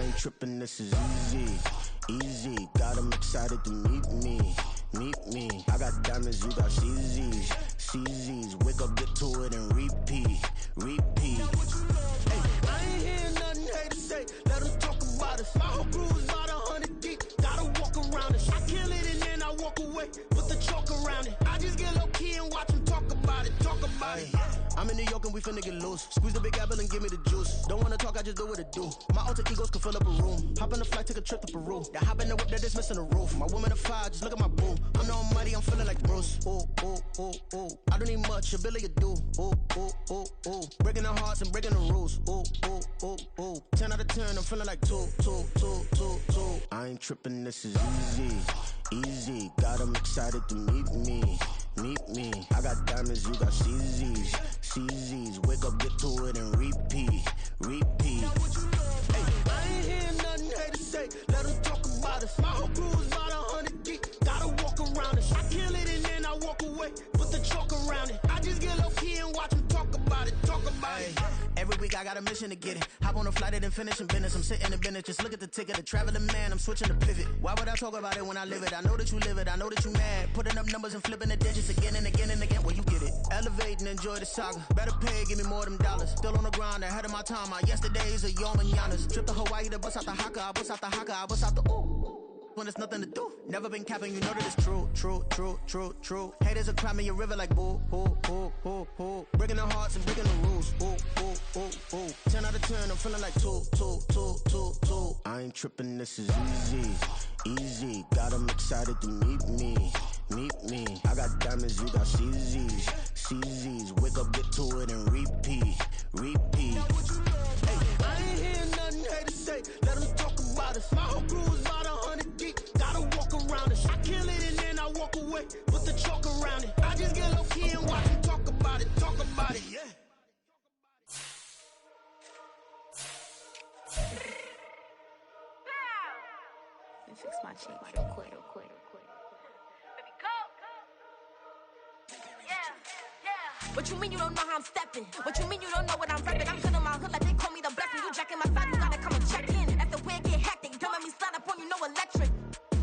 ain't tripping, this is easy, easy. Got 'em excited to meet me, meet me. I got diamonds, you got CZs, CZs. Wake up, get to it, and repeat, repeat. Hey, I ain't hearing nothing haters say. Let them talk about us. My whole crew is about 100 deep. Gotta walk around us. I kill it and then I walk away. Put the chalk around it. I just get low key and watch them talk about it. Talk about it. I'm in New York and we finna get loose. Squeeze the big apple and give me the juice. Don't wanna talk, I just do what it do. My alter egos can fill up a room. Hop on the flight, take a trip to Peru. That hop in the whip that is missing the roof. My woman a fire, just look at my boo. I'm no money, I'm feeling like Bruce. Ooh, ooh, ooh, ooh. I don't need much, ability to do. Ooh, ooh, ooh, ooh. Breaking the hearts and breaking the rules. Ooh, ooh, ooh, ooh. 10 out of 10, I'm feeling like 2, 2, 2, 2, 2. I ain't tripping, this is easy, easy. Got 'em excited to meet me, meet me. I got diamonds, you got CZs, CZs. Wake up, get to it, and repeat, repeat. Hey, I ain't hearing nothing haters say. Let them talk about us. My whole crew is about 100 deep. Gotta walk around us. I kill it and then I walk away. Put the chalk around it. I just get low key and watch them talk about it. Talk about it. Every week I got a mission to get it. Hop on a flight and then finish in business. I'm sitting in business. Just look at the ticket. A traveling man. I'm switching the pivot. Why would I talk about it when I live it? I know that you live it. I know that you mad. Putting up numbers and flipping the digits again and again and again. Well, you get it. Elevate and enjoy the saga. Better pay, give me more than dollars. Still on the grind, ahead of my time. My yesterdays are your mananas. Trip to Hawaii to bust out the haka. I bust out the haka. I bust out the ooh. When there's nothing to do. Never been capping, you know that it's true, true, true, true, true. Haters are climbing your river like boo, boo, boo, boo, boo. Breaking the hearts and breaking the rules. Ooh, ooh, ooh, ooh. 10 out of 10, I'm feeling like 2, 2, 2, 2, 2. I ain't tripping, this is easy, easy. Got 'em excited to meet me, meet me. I got diamonds, you got CZs, CZs. Wake up, get to it, and repeat, repeat. Hey, I ain't hearing nothing haters say. Let them talk about us. My whole crew is about 100 deep. Gotta walk around us. I kill it and then I walk away. Put the chalk around it. I just get low key and watch them talk about it. Talk about it, yeah. Let me fix my cheek real quick, real quick, real quick. Baby, go! Yeah. What you mean you don't know how I'm stepping? What you mean you don't know what I'm repping? I'm good in my hood like they call me the blessing. You jacking my side, you gotta come and check in. That's the way it get hectic. Don't let me slide up on you, no electric.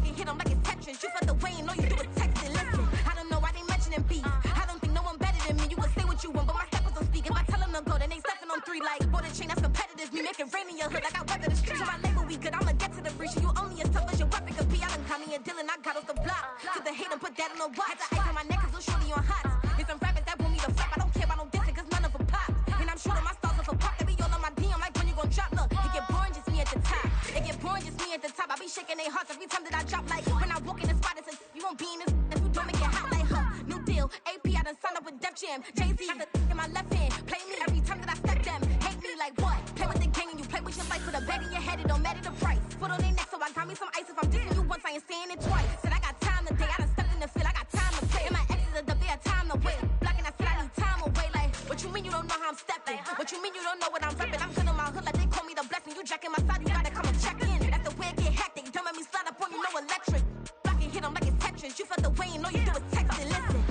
You hit them like it's Tetris. You felt the way and all you do is text it. Listen, I don't know why they mentioning beef. I don't think no one better than me. You can say what you want, but my steppers don't speak. If I tell them to go, then they stepping on 3 like bought a chain that's competitive. Me make it rain in your hood like I weather the streets. So my label we good, I'ma get to the breach. You only as tough as your weapon could be. I done caught me a deal and I got off the block. Took the hate and put that on the watch. Had the ice on my neck cause little shorty on hot. There's some rappers that want me to flop. I don't care about no dissing cause none of them pop. And I'm shooting my stars off a pop. They be all on my DM like when you gon' drop. Look, it get boring just me at the top. It get boring just me at the top. I be shaking their hearts every time that I drop. Like when I walk in the spot, it says you won't be in this if you don't make it hot like her. New deal, AP, I done signed up with Def Jam. Jay-Z got the in my left hand. Play me every time that I step them. Hate me like what? Play with the gang and you play with your life. Put a bag in your head, it don't matter the price. Foot on their neck, so I got me some ice. If I'm dissing you once, I ain't saying it twice. Said I got time today, I done stepped in the field, I got time to play. And my exes are up there, time to wait. Blocking, I said I need time away. Like, what you mean you don't know how I'm stepping? What you mean you don't know what I'm repping? I'm good in my hood like they call me the blessing. You jacking my side, you gotta come and check in. That's the way it get hectic. Don't let me slide up on you, no electric. Blocking, hit them like it's Tetris. You felt the way and all you do is text it. Listen.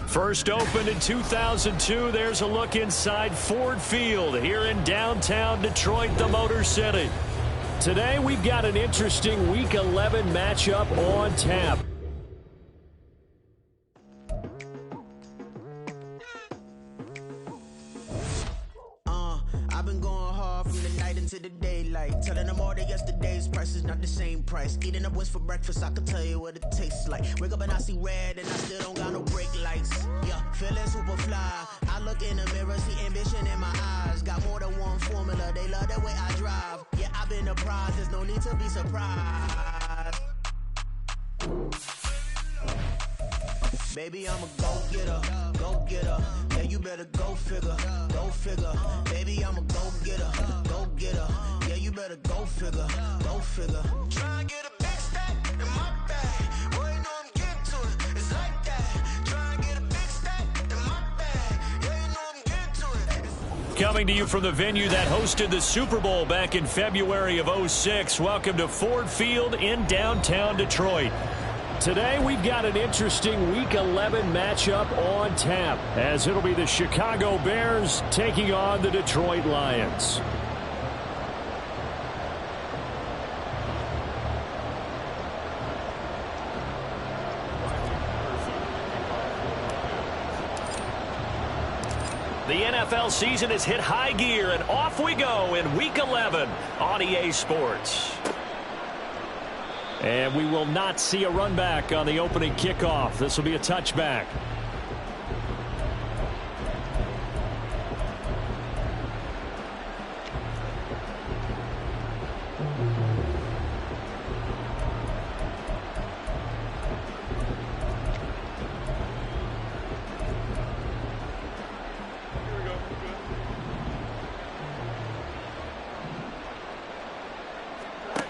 First opened in 2002. There's a look inside Ford Field here in downtown Detroit, the Motor City. Today, we've got an interesting Week 11 matchup on tap. into the daylight. Telling them all that yesterday's price is not the same price. Eating up wings for breakfast, I can tell you what it tastes like. Wake up and I see red and I still don't got no brake lights. Yeah, feeling super fly. I look in the mirror, see ambition in my eyes. Got more than one formula, they love the way I drive. Yeah, I've been a prize, there's no need to be surprised. Baby, I'm a go-getter, go-getter. Yeah, you better go figure, go figure. Baby, I'm a go-getter, go-getter. Yeah, you better go figure, go figure. Try and get a big stack in my bag. Boy, you know I'm getting to it, it's like that. Try and get a big stack in my bag. Yeah, you know I'm getting to it. Coming to you from the venue that hosted the Super Bowl back in February of '06. Welcome to Ford Field in downtown Detroit. Today we've got an interesting Week 11 matchup on tap, as it'll be the Chicago Bears taking on the Detroit Lions. The NFL season has hit high gear, and off we go in Week 11 on EA Sports. And we will not see a run back on the opening kickoff. This will be a touchback.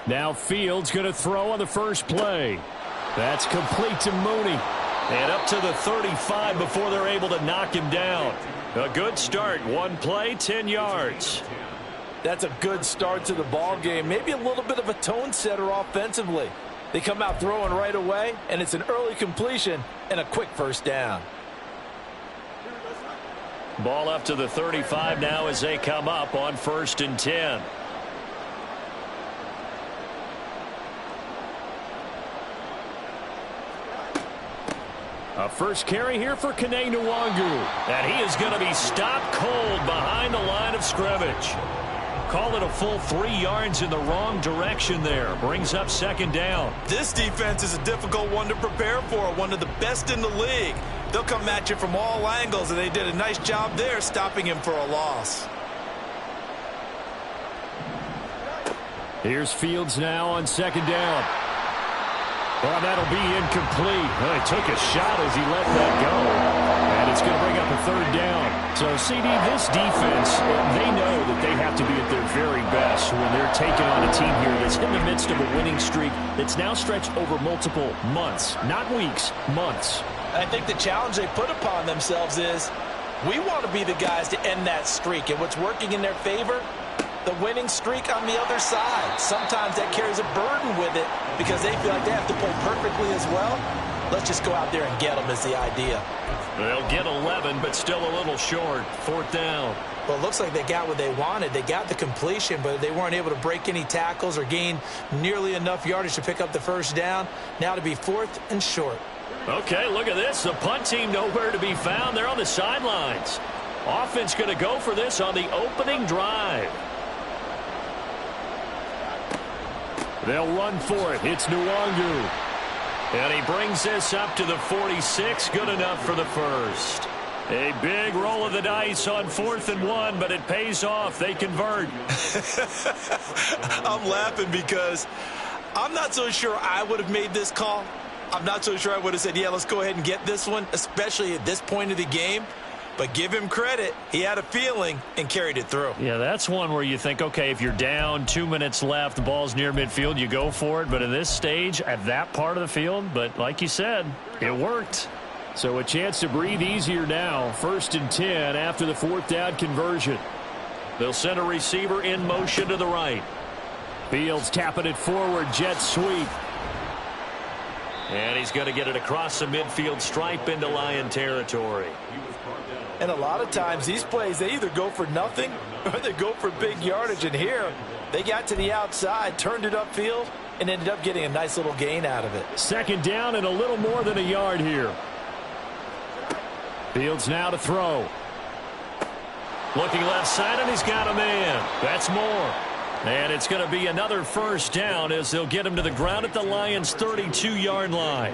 Now Fields going to throw on the first play. That's complete to Mooney. And up to the 35 before they're able to knock him down. A good start. One play, 10 yards. That's a good start to the ball game. Maybe a little bit of a tone setter offensively. They come out throwing right away, and it's an early completion and a quick first down. Ball up to the 35 now as they come up on 1st and 10. A first carry here for Kene Nwangu. And he is going to be stopped cold behind the line of scrimmage. Call it a full 3 yards in the wrong direction there. Brings up 2nd down. This defense is a difficult one to prepare for. One of the best in the league. They'll come at you from all angles, and they did a nice job there stopping him for a loss. Here's Fields now on 2nd down. Well, that'll be incomplete. Well, he took a shot as he let that go. And it's going to bring up a 3rd down. So, CD, this defense, they know that they have to be at their very best when they're taking on a team here that's in the midst of a winning streak that's now stretched over multiple months. Not weeks, months. I think the challenge they put upon themselves is we want to be the guys to end that streak. And what's working in their favor? The winning streak on the other side. Sometimes that carries a burden with it because they feel like they have to play perfectly as well. Let's just go out there and get them is the idea. They'll get 11, but still a little short. 4th down. Well, it looks like they got what they wanted. They got the completion, but they weren't able to break any tackles or gain nearly enough yardage to pick up the 1st down. Now to be 4th and short. Okay, look at this. The punt team nowhere to be found. They're on the sidelines. Offense going to go for this on the opening drive. They'll run for it. It's Nwangu. And he brings this up to the 46. Good enough for the first. A big roll of the dice on 4th and 1, but it pays off. They convert. I'm laughing because I'm not so sure I would have made this call. I'm not so sure I would have said, yeah, let's go ahead and get this one, especially at this point of the game. But give him credit. He had a feeling and carried it through. Yeah, that's one where you think, okay, if you're down, 2 minutes left, the ball's near midfield, you go for it. But in this stage, at that part of the field, but like you said, it worked. So a chance to breathe easier now. 1st and 10 after the 4th down conversion. They'll send a receiver in motion to the right. Fields tapping it forward, jet sweep. And he's going to get it across the midfield stripe into Lion territory. And a lot of times these plays, they either go for nothing or they go for big yardage. And here, they got to the outside, turned it upfield, and ended up getting a nice little gain out of it. 2nd down and a little more than a yard here. Fields now to throw. Looking left side, and he's got a man. That's Moore. And it's going to be another first down as they'll get him to the ground at the Lions' 32-yard line.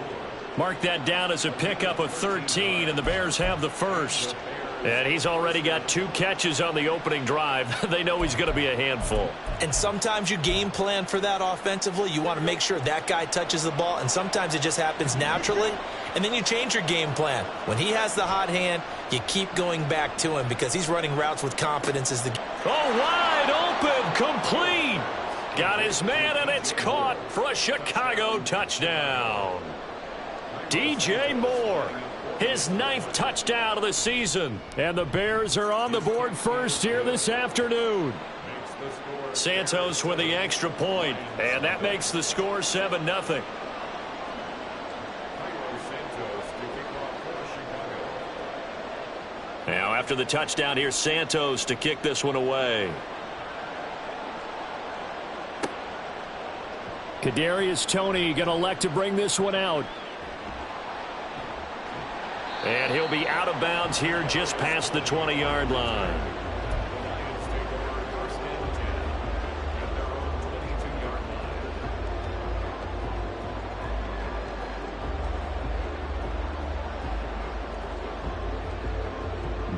Mark that down as a pickup of 13, and the Bears have the first. And he's already got 2 catches on the opening drive. They know he's going to be a handful. And sometimes you game plan for that offensively. You want to make sure that guy touches the ball, and sometimes it just happens naturally. And then you change your game plan. When he has the hot hand, you keep going back to him because he's running routes with confidence as the... Oh, wide open, complete. Got his man, and it's caught for a Chicago touchdown. DJ Moore, his 9th touchdown of the season. And the Bears are on the board first here this afternoon. Santos with the extra point, and that makes the score 7-0. Now after the touchdown, here's Santos to kick this one away. Kadarius Toney going to elect to bring this one out. And he'll be out of bounds here just past the 20-yard line.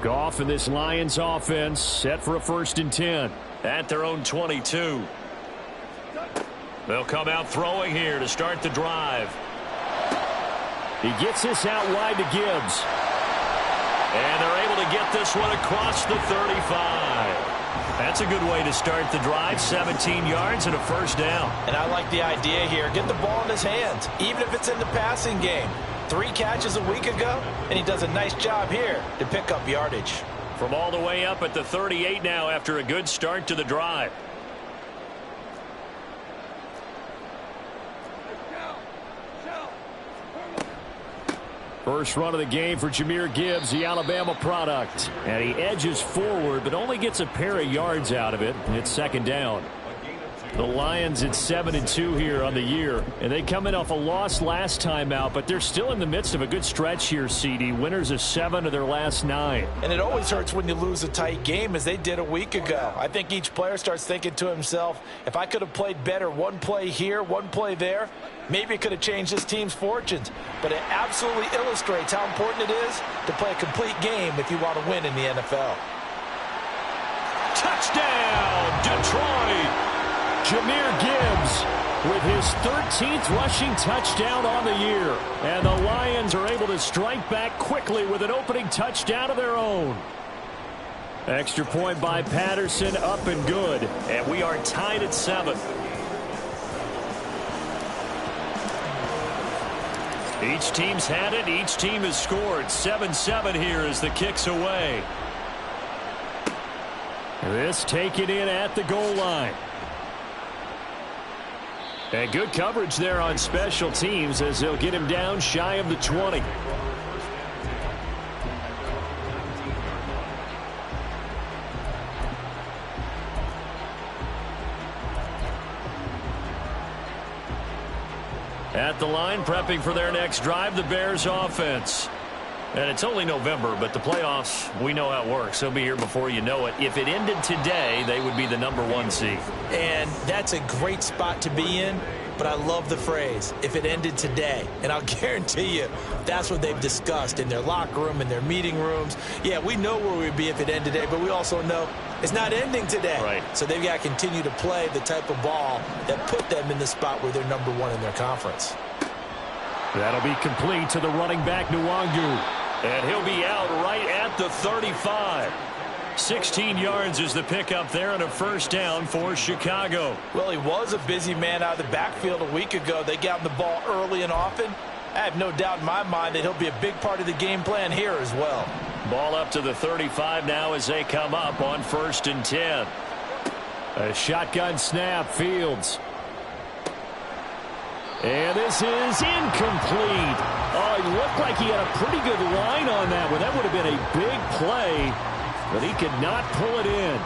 Goff and this Lions offense set for a 1st and 10 at their own 22. They'll come out throwing here to start the drive. He gets this out wide to Gibbs. And they're able to get this one across the 35. That's a good way to start the drive. 17 yards and a first down. And I like the idea here. Get the ball in his hands, even if it's in the passing game. 3 catches a week ago, and he does a nice job here to pick up yardage. From all the way up at the 38 now after a good start to the drive. First run of the game for Jahmyr Gibbs, the Alabama product. And he edges forward, but only gets a pair of yards out of it. And it's 2nd down. The Lions at 7-2 here on the year, and they come in off a loss last time out, but they're still in the midst of a good stretch here, CD. Winners of 7 of their last 9. And it always hurts when you lose a tight game, as they did a week ago. I think each player starts thinking to himself, if I could have played better one play here, one play there, maybe it could have changed this team's fortunes. But it absolutely illustrates how important it is to play a complete game if you want to win in the NFL. Touchdown, Detroit! Jahmyr Gibbs with his 13th rushing touchdown on the year. And the Lions are able to strike back quickly with an opening touchdown of their own. Extra point by Patterson, up and good. And we are tied at 7. Each team's had it. Each team has scored. 7-7 here as the kick's away. This taken in at the goal line. And good coverage there on special teams as they'll get him down shy of the 20. At the line, prepping for their next drive, the Bears offense. And it's only November, but the playoffs, we know how it works. They'll be here before you know it. If it ended today, they would be the #1 seed. And that's a great spot to be in, but I love the phrase, if it ended today. And I'll guarantee you, that's what they've discussed in their locker room, in their meeting rooms. Yeah, we know where we'd be if it ended today, but we also know it's not ending today. Right. So they've got to continue to play the type of ball that put them in the spot where they're #1 in their conference. That'll be complete to the running back, Nwangu. And he'll be out right at the 35. 16 yards is the pickup there and a first down for Chicago. Well, he was a busy man out of the backfield a week ago. They got him the ball early and often. I have no doubt in my mind that he'll be a big part of the game plan here as well. Ball up to the 35 now as they come up on 1st and 10. A shotgun snap, Fields. And this is incomplete. Oh, he looked like he had a pretty good line on that one. That would have been a big play, but he could not pull it in.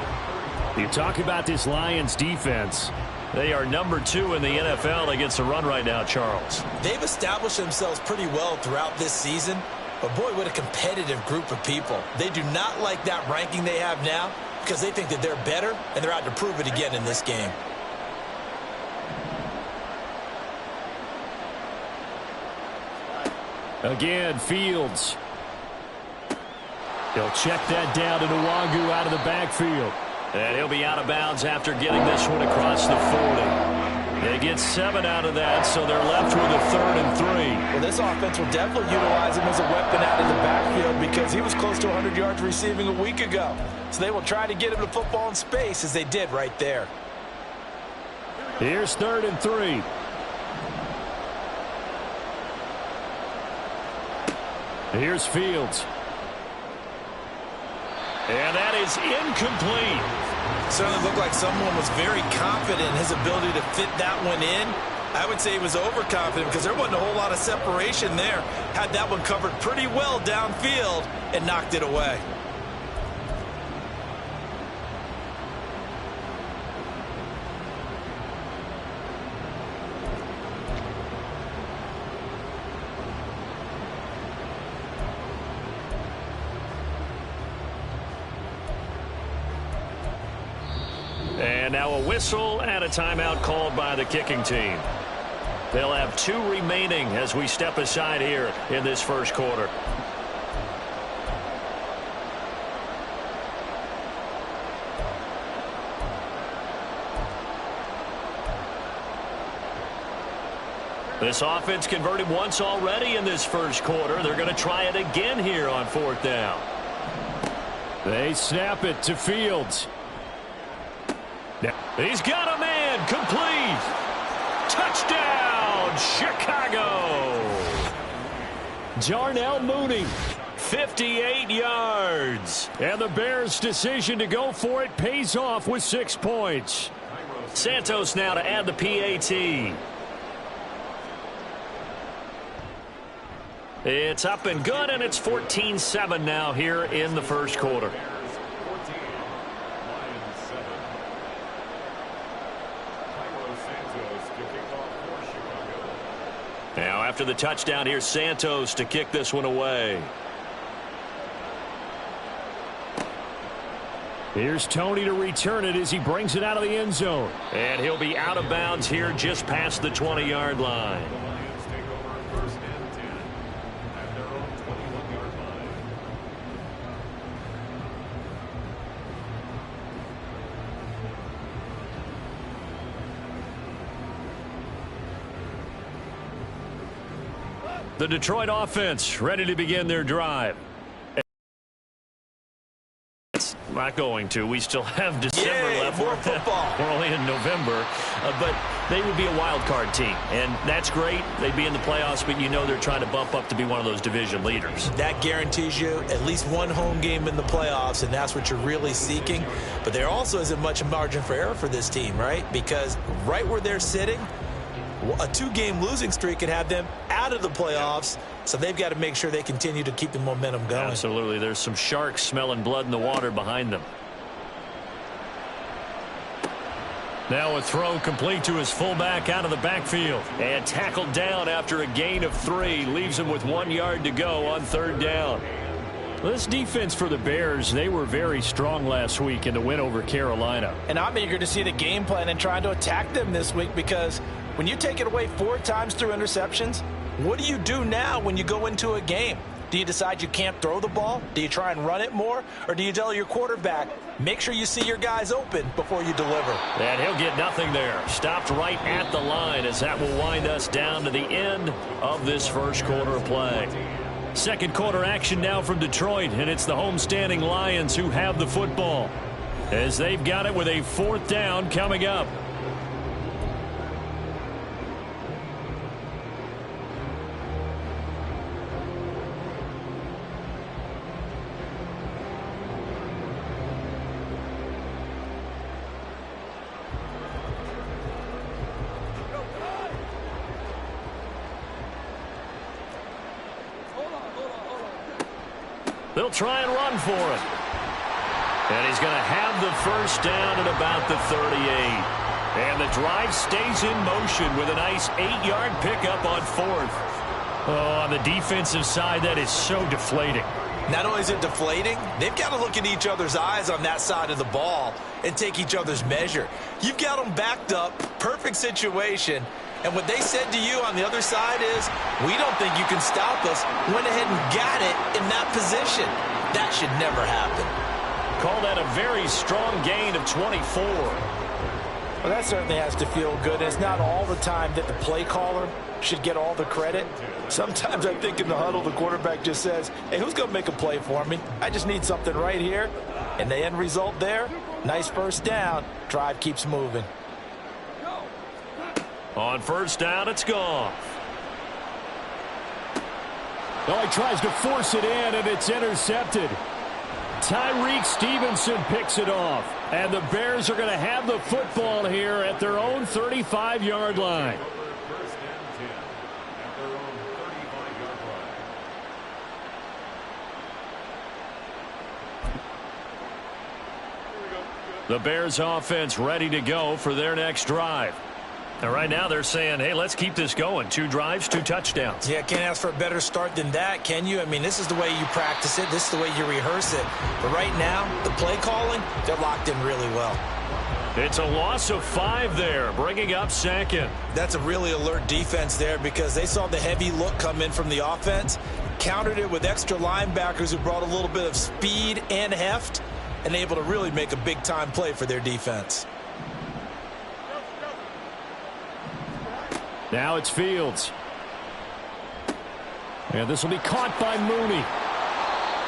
You talk about this Lions defense. They are #2 in the NFL against the run right now, Charles. They've established themselves pretty well throughout this season, but boy, what a competitive group of people. They do not like that ranking they have now. because they think that they're better, and they're out to prove it again in this game. Again, Fields. He'll check that down to Nwangu out of the backfield. And he'll be out of bounds after getting this one across the 40. They get 7 out of that, so they're left with a 3rd and 3. Well, this offense will definitely utilize him as a weapon out of the backfield because he was close to 100 yards receiving a week ago. So they will try to get him the football in space as they did right there. Here's 3rd and 3. Here's Fields. And that is incomplete. Certainly looked like someone was very confident in his ability to fit that one in. I would say he was overconfident because there wasn't a whole lot of separation there. Had that one covered pretty well downfield and knocked it away. And now a whistle and a timeout called by the kicking team. They'll have 2 remaining as we step aside here in this first quarter. This offense converted once already in this first quarter. They're going to try it again here on 4th down. They snap it to Fields. He's got a man. Complete. Touchdown, Chicago. Darnell Mooney, 58 yards. And the Bears' decision to go for it pays off with 6 points. Santos now to add the PAT. It's up and good, and it's 14-7 now here in the first quarter. Now, after the touchdown, here's Santos to kick this one away. Here's Tony to return it as he brings it out of the end zone. And he'll be out of bounds here just past the 20-yard line. The Detroit offense ready to begin their drive. It's not going to. We still have December left. More football. We're only in November. But they would be a wild card team. And that's great. They'd be in the playoffs, but you know they're trying to bump up to be one of those division leaders. That guarantees you at least one home game in the playoffs, and that's what you're really seeking. But there also isn't much margin for error for this team, right? Because right where they're sitting, a 2-game losing streak could have them out of the playoffs, so they've got to make sure they continue to keep the momentum going. Absolutely. There's some sharks smelling blood in the water behind them. Now a throw complete to his fullback out of the backfield. And tackled down after a gain of 3. Leaves him with 1 yard to go on 3rd down. This defense for the Bears, they were very strong last week in the win over Carolina. And I'm eager to see the game plan and trying to attack them this week because when you take it away 4 times through interceptions, what do you do now when you go into a game? Do you decide you can't throw the ball? Do you try and run it more? Or do you tell your quarterback, make sure you see your guys open before you deliver? And he'll get nothing there. Stopped right at the line as that will wind us down to the end of this first quarter of play. Second quarter action now from Detroit, and it's the homestanding Lions who have the football as they've got it with a 4th down coming up. They'll try and run for it. And he's going to have the first down at about the 38. And the drive stays in motion with a nice 8-yard pickup on 4th. Oh, on the defensive side, that is so deflating. Not only is it deflating, they've got to look in each other's eyes on that side of the ball and take each other's measure. You've got them backed up, perfect situation, and what they said to you on the other side is, we don't think you can stop us. Went ahead and got it in that position. That should never happen. Call that a very strong gain of 24. Well, that certainly has to feel good. It's not all the time that the play caller should get all the credit. Sometimes I think in the huddle, the quarterback just says, hey, who's going to make a play for me? I just need something right here. And the end result there, nice first down. Drive keeps moving. On first down, it's gone. Oh, he tries to force it in, and it's intercepted. Tyreek Stevenson picks it off. And the Bears are going to have the football here at their own 35-yard line. The Bears offense ready to go for their next drive. And right now they're saying, hey, let's keep this going. 2 drives, 2 touchdowns. Yeah, can't ask for a better start than that, can you? I mean, this is the way you practice it. This is the way you rehearse it. But right now, the play calling, they're locked in really well. It's a loss of 5 there, bringing up second. That's a really alert defense there because they saw the heavy look come in from the offense, countered it with extra linebackers who brought a little bit of speed and heft, and able to really make a big-time play for their defense. Now it's Fields. And this will be caught by Mooney.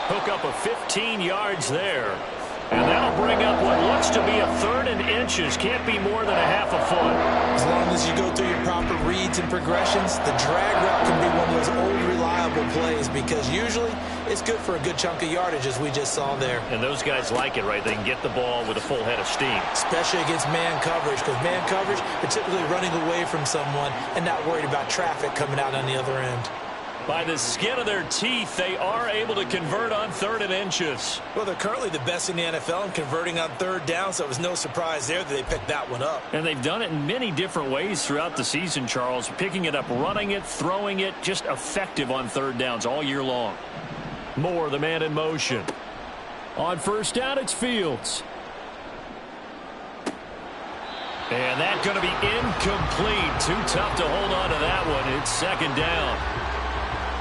Hook up of 15 yards there. And that'll bring up what looks to be a 3rd and inches. Can't be more than a half a foot. As long as you go through your proper reads and progressions, the drag route can be one of those old reliable plays because usually it's good for a good chunk of yardage as we just saw there. And those guys like it, right? They can get the ball with a full head of steam. Especially against man coverage because man coverage, they're typically running away from someone and not worried about traffic coming out on the other end. By the skin of their teeth, they are able to convert on 3rd and inches. Well, they're currently the best in the NFL in converting on 3rd down, so it was no surprise there that they picked that one up. And they've done it in many different ways throughout the season, Charles. Picking it up, running it, throwing it, just effective on 3rd downs all year long. Moore, the man in motion. On first down, it's Fields. And that's going to be incomplete. Too tough to hold on to that one. It's 2nd down.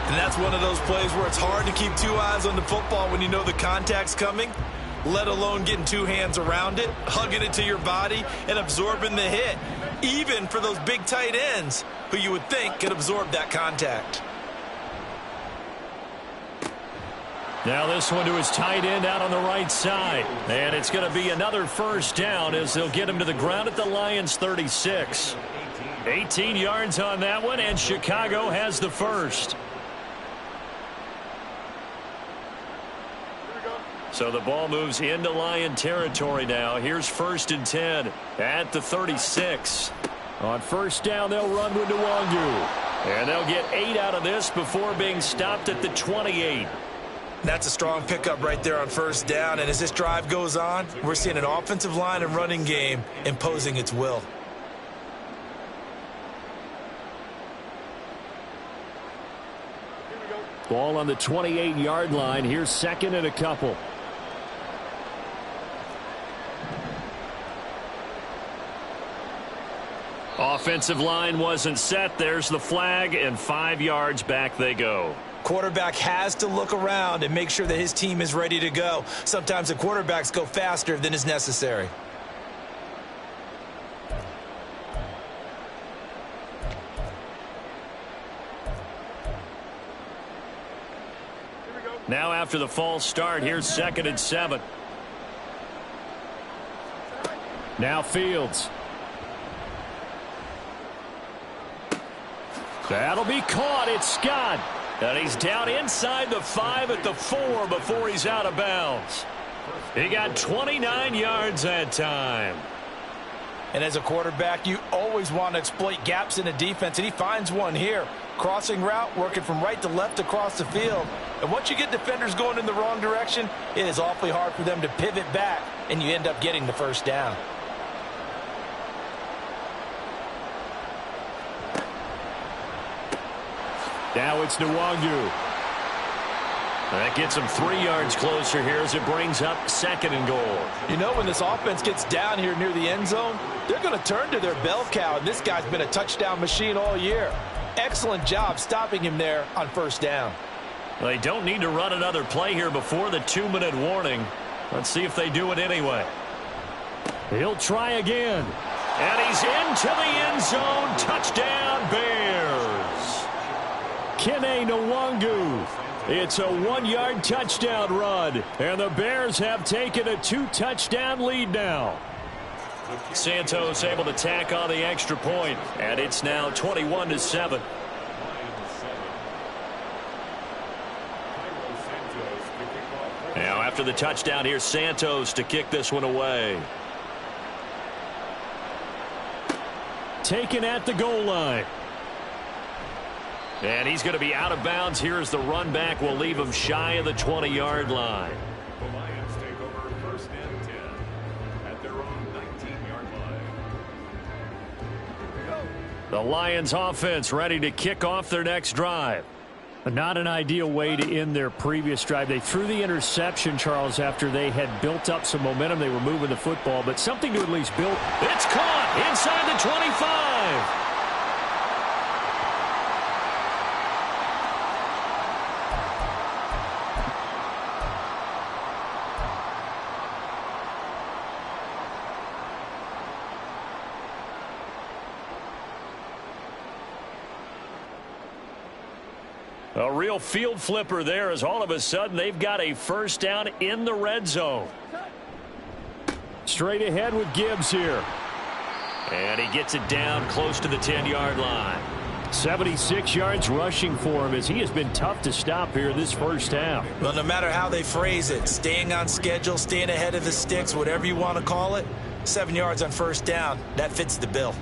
And that's one of those plays where it's hard to keep 2 eyes on the football when you know the contact's coming, let alone getting 2 hands around it, hugging it to your body, and absorbing the hit, even for those big tight ends who you would think could absorb that contact. Now this one to his tight end out on the right side. And it's going to be another first down as they'll get him to the ground at the Lions' 36. 18 yards on that one, and Chicago has the first. So the ball moves into Lion territory now. Here's 1st and 10 at the 36. On first down, they'll run with Nwangu. And they'll get 8 out of this before being stopped at the 28. That's a strong pickup right there on first down. And as this drive goes on, we're seeing an offensive line and running game imposing its will. Ball on the 28-yard line. Here's 2nd and a couple. Offensive line wasn't set. There's the flag, and 5 yards back they go. Quarterback has to look around and make sure that his team is ready to go. Sometimes the quarterbacks go faster than is necessary. Now after the false start, here's 2nd and 7. Now Fields. That'll be caught. It's Scott. And he's down inside the 5 at the 4 before he's out of bounds. He got 29 yards that time. And as a quarterback, you always want to exploit gaps in the defense, and he finds one here. Crossing route, working from right to left across the field. And once you get defenders going in the wrong direction, it is awfully hard for them to pivot back, and you end up getting the first down. Now it's Nwangu. That gets them 3 yards closer here as it brings up 2nd and goal. You know, when this offense gets down here near the end zone, they're going to turn to their bell cow, and this guy's been a touchdown machine all year. Excellent job stopping him there on 1st down. They don't need to run another play here before the 2-minute warning. Let's see if they do it anyway. He'll try again. And he's into the end zone. Touchdown, Bears. Kene Nwangu. It's a 1-yard touchdown run. And the Bears have taken a 2-touchdown lead now. Santos able to tack on the extra point. And it's now 21-7. Now after the touchdown, here's Santos to kick this one away. Taken at the goal line. And he's going to be out of bounds. Here's the run back. We'll leave him shy of the 20-yard line. The Lions take over 1st and 10 at their own 19-yard line. The Lions offense ready to kick off their next drive. Not an ideal way to end their previous drive. They threw the interception, Charles, after they had built up some momentum. They were moving the football, but something to at least build. It's caught inside the 25. A real field flipper there as all of a sudden they've got a 1st down in the red zone. Straight ahead with Gibbs here. And he gets it down close to the 10-yard line. 76 yards rushing for him as he has been tough to stop here this 1st half. Well, no matter how they phrase it, staying on schedule, staying ahead of the sticks, whatever you want to call it, 7 yards on 1st down, that fits the bill.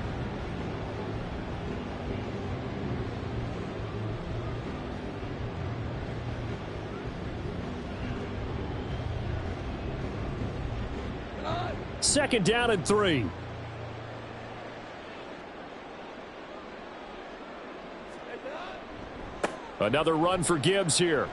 Second down and 3. Another run for Gibbs here.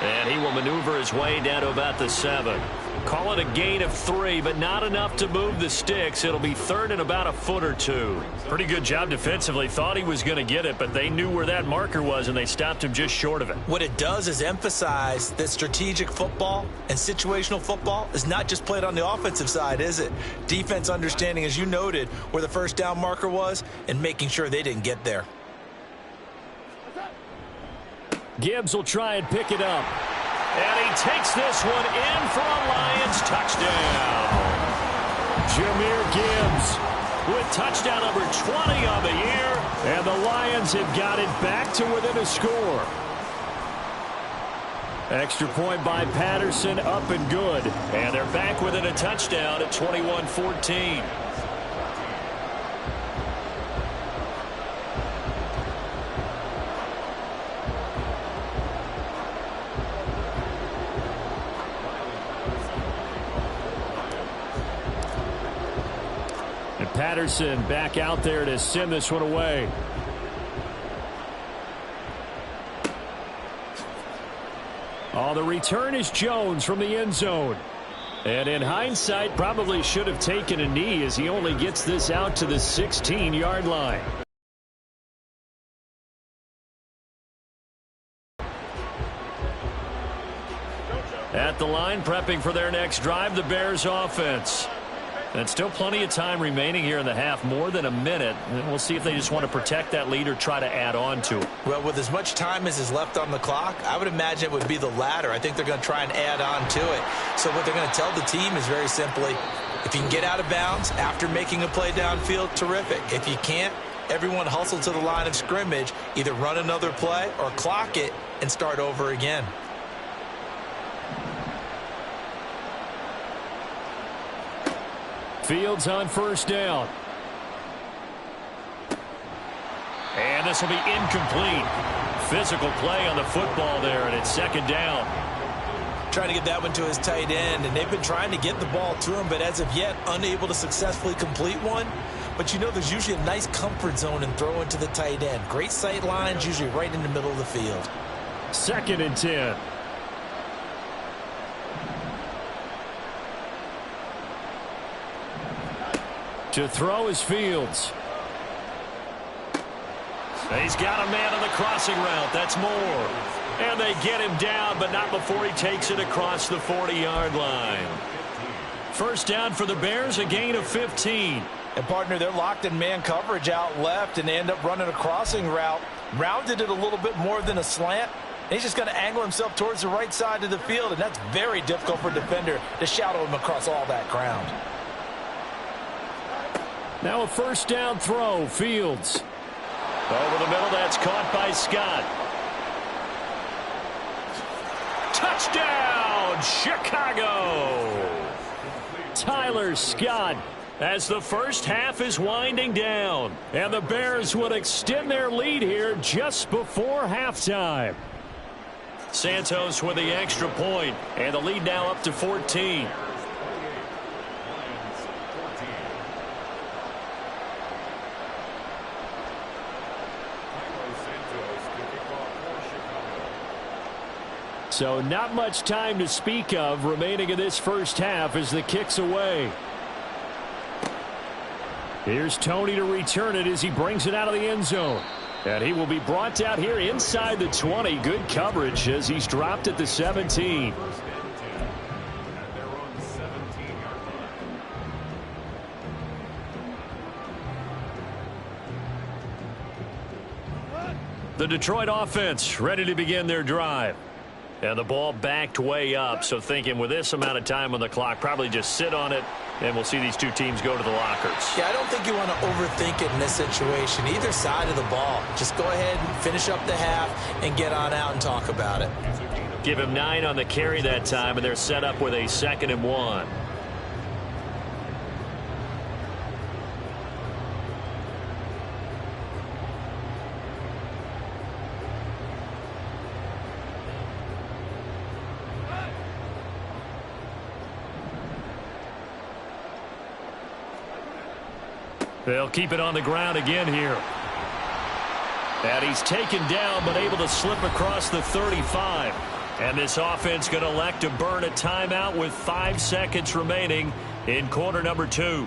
And he will maneuver his way down to about the 7. Call it a gain of 3, but not enough to move the sticks. It'll be 3rd and about a foot or 2. Pretty good job defensively. Thought he was going to get it, but they knew where that marker was, and they stopped him just short of it. What it does is emphasize that strategic football and situational football is not just played on the offensive side, is it? Defense understanding, as you noted, where the 1st down marker was and making sure they didn't get there. Gibbs will try and pick it up. And he takes this one in for a Lions touchdown. Jahmyr Gibbs with touchdown number 20 on the year. And the Lions have got it back to within a score. Extra point by Patterson, up and good. And they're back within a touchdown at 21-14. Patterson back out there to send this one away. Oh, the return is Jones from the end zone. And in hindsight, probably should have taken a knee as he only gets this out to the 16-yard line. At the line, prepping for their next drive, the Bears offense. And still plenty of time remaining here in the half, more than a minute. And we'll see if they just want to protect that lead or try to add on to it. Well, with as much time as is left on the clock, I would imagine it would be the latter. I think they're going to try and add on to it. So what they're going to tell the team is very simply, if you can get out of bounds after making a play downfield, terrific. If you can't, everyone hustle to the line of scrimmage, either run another play or clock it and start over again. Fields on 1st down. And this will be incomplete. Physical play on the football there, and it's 2nd down. Trying to get that one to his tight end, and they've been trying to get the ball to him, but as of yet, unable to successfully complete one. But you know, there's usually a nice comfort zone in throwing to the tight end. Great sight lines, usually right in the middle of the field. 2nd and 10. To throw is Fields. He's got a man on the crossing route. That's Moore. And they get him down, but not before he takes it across the 40-yard line. First down for the Bears, a gain of 15. And, partner, they're locked in man coverage out left, and they end up running a crossing route. Rounded it a little bit more than a slant. And he's just going to angle himself towards the right side of the field, and that's very difficult for a defender to shadow him across all that ground. Now a first down throw, Fields. Over the middle, that's caught by Scott. Touchdown, Chicago! Tyler Scott, as the first half is winding down. And the Bears would extend their lead here just before halftime. Santos with the extra point, and the lead now up to 14. So not much time to speak of remaining in this first half as the kick's away. Here's Tony to return it as he brings it out of the end zone. And he will be brought down here inside the 20. Good coverage as he's dropped at the 17. The Detroit offense ready to begin their drive. And the ball backed way up, so thinking with this amount of time on the clock, probably just sit on it, and we'll see these two teams go to the lockers. Yeah, I don't think you want to overthink it in this situation. Either side of the ball. Just go ahead and finish up the half and get on out and talk about it. Give him 9 on the carry that time, and they're set up with a 2nd and 1. They'll keep it on the ground again here. And he's taken down but able to slip across the 35. And this offense going to elect to burn a timeout with 5 seconds remaining in quarter number 2.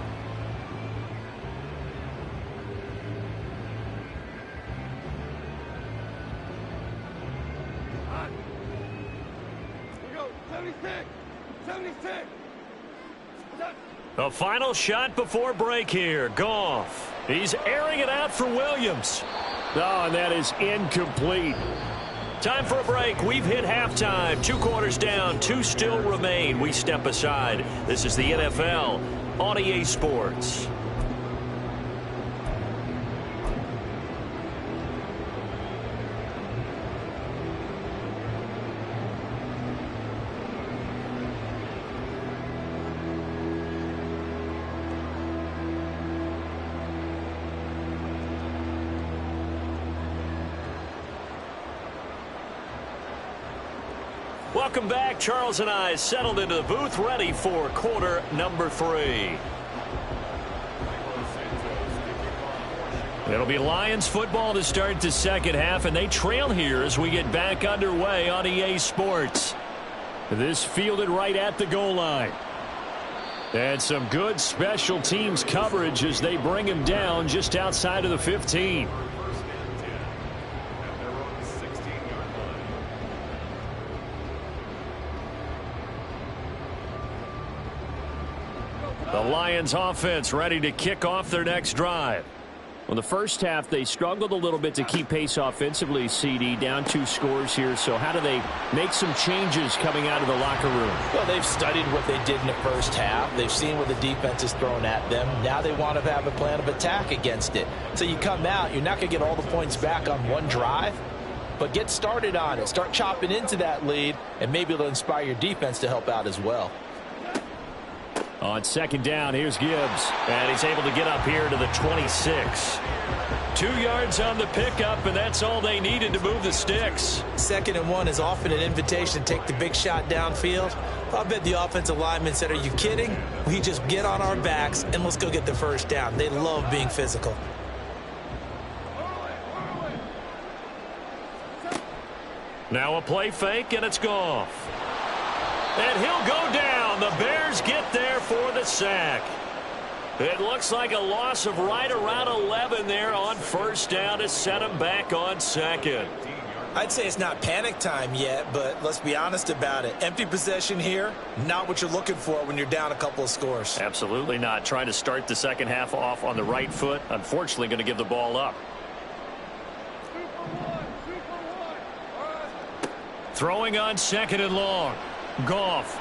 The final shot before break here. Goff. He's airing it out for Williams. Oh, and that is incomplete. Time for a break. We've hit halftime. 2 quarters down. 2 still remain. We step aside. This is the NFL on EA Sports. Welcome back. Charles and I settled into the booth, ready for quarter number 3. It'll be Lions football to start the second half, and they trail here as we get back underway on EA Sports. This fielded right at the goal line. And some good special teams coverage as they bring him down just outside of the 15. The Lions offense ready to kick off their next drive. Well, the first half, they struggled a little bit to keep pace offensively, CD, down 2 scores here. So how do they make some changes coming out of the locker room? Well, they've studied what they did in the first half. They've seen what the defense is throwing at them. Now they want to have a plan of attack against it. So you come out, you're not going to get all the points back on one drive, but get started on it. Start chopping into that lead, and maybe it'll inspire your defense to help out as well. On second down, here's Gibbs. And he's able to get up here to the 26. 2 yards on the pickup, and that's all they needed to move the sticks. 2nd and 1 is often an invitation to take the big shot downfield. I bet the offensive linemen said, are you kidding? We just get on our backs and let's go get the first down. They love being physical. Now a play fake, and it's Goff. And he'll go down. The Bears get there for the sack. It looks like a loss of right around 11 there on first down to set him back on second. I'd say it's not panic time yet, but let's be honest about it. Empty possession here, not what you're looking for when you're down a couple of scores. Absolutely not. Trying to start the second half off on the right foot. Unfortunately, going to give the ball up. Throwing on second and long. Goff.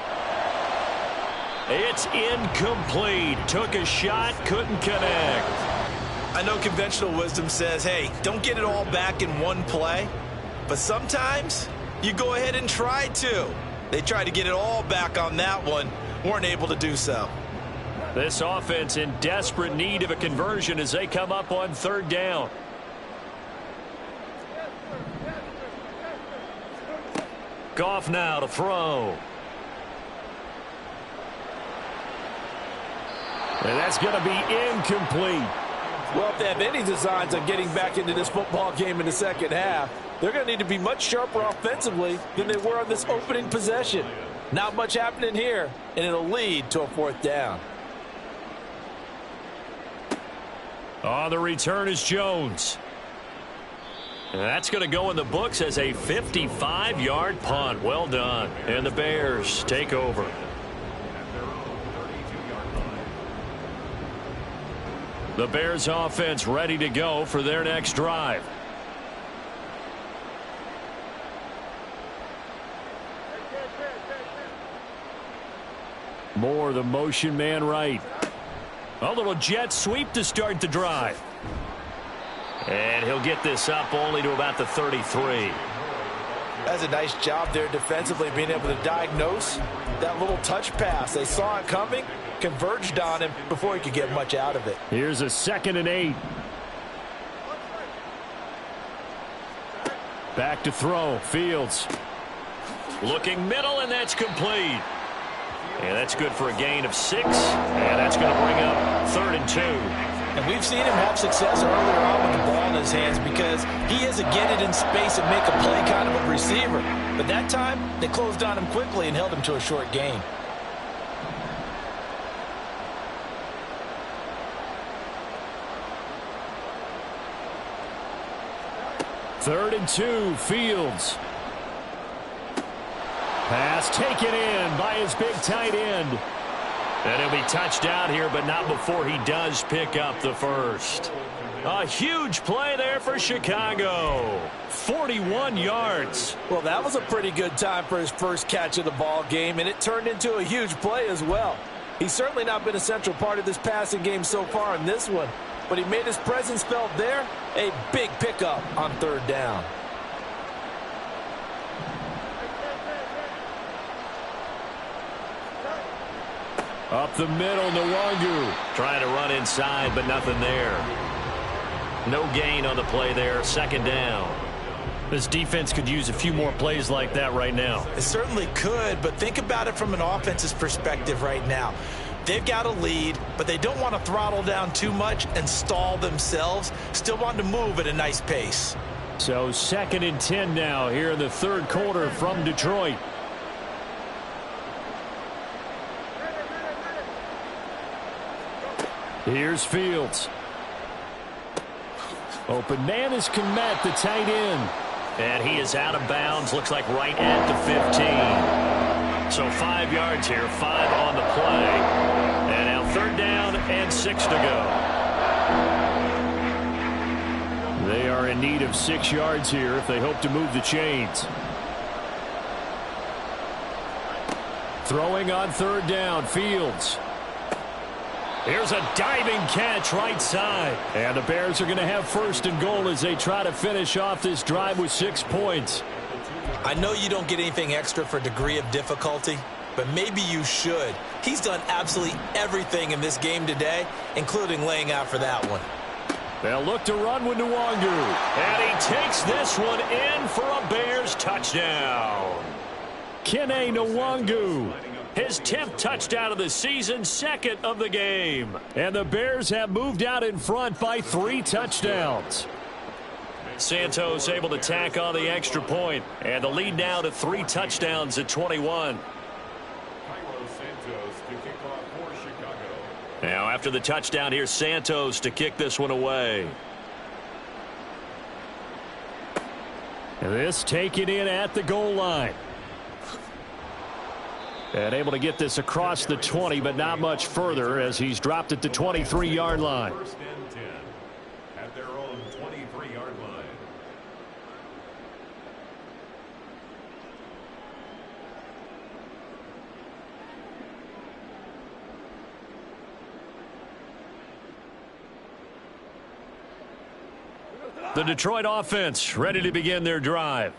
It's incomplete. Took a shot, couldn't connect. I know conventional wisdom says, hey, don't get it all back in one play. But sometimes you go ahead and try to. They tried to get it all back on that one. Weren't able to do so. This offense in desperate need of a conversion as they come up on third down. Goff now to throw. And that's going to be incomplete. Well, if they have any designs on getting back into this football game in the second half, they're going to need to be much sharper offensively than they were on this opening possession. Not much happening here, and it'll lead to a fourth down. On the return is Jones. And that's going to go in the books as a 55-yard punt. Well done. And the Bears take over. The Bears offense ready to go for their next drive. Moore, the motion man right. A little jet sweep to start the drive. And he'll get this up only to about the 33. That's a nice job there defensively, being able to diagnose that little touch pass. They saw it coming, converged on him before he could get much out of it. Here's a 2nd and 8. Back to throw. Fields. Looking middle, and that's complete. And that's good for a gain of 6. And that's going to bring up 3rd and 2. And we've seen him have success earlier on with the ball in his hands because he is a get it in space and make a play kind of a receiver. But that time, they closed on him quickly and held him to a short gain. Third and 2, Fields. Pass taken in by his big tight end. And he'll be touched down here, but not before he does pick up the first. A huge play there for Chicago. 41 yards. Well, that was a pretty good time for his first catch of the ball game, and it turned into a huge play as well. He's certainly not been a central part of this passing game so far in this one, but he made his presence felt there. A big pickup on 3rd down. Up the middle, Nwangu. Trying to run inside, but nothing there. No gain on the play there. 2nd down. This defense could use a few more plays like that right now. It certainly could, but think about it from an offense's perspective right now. They've got a lead, but they don't want to throttle down too much and stall themselves. Still want to move at a nice pace. So 2nd and 10 now here in the 3rd quarter from Detroit. Here's Fields. Open man is Kmet, the tight end. And he is out of bounds. Looks like right at the 15. So 5 yards here, 5 on the play. And now 3rd down and 6 to go. They are in need of 6 yards here if they hope to move the chains. Throwing on 3rd down, Fields. Here's a diving catch right side. And the Bears are going to have 1st and goal as they try to finish off this drive with 6 points. I know you don't get anything extra for degree of difficulty, but maybe you should. He's done absolutely everything in this game today, including laying out for that one. They'll look to run with Nwangu. And he takes this one in for a Bears touchdown. Kene Nwangu. His 10th touchdown of the season, 2nd of the game. And the Bears have moved out in front by 3 touchdowns. Santos able to tack on the extra point, and the lead now to 3 touchdowns at 21. Now after the touchdown, here's Santos to kick this one away. And this taken in at the goal line. And able to get this across the 20, but not much further as he's dropped it to 23-yard line. First and 10 at their own 23-yard line. The Detroit offense ready to begin their drive.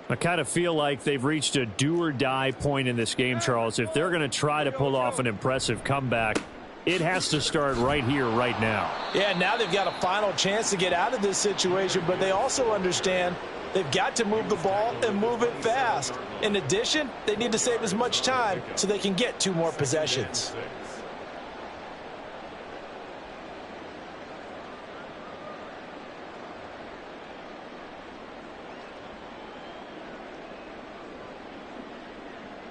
I kind of feel like they've reached a do-or-die point in this game, Charles. If they're going to try to pull off an impressive comeback, it has to start right here, right now. Yeah, now they've got a final chance to get out of this situation, but they also understand they've got to move the ball and move it fast. In addition, they need to save as much time so they can get 2 more possessions.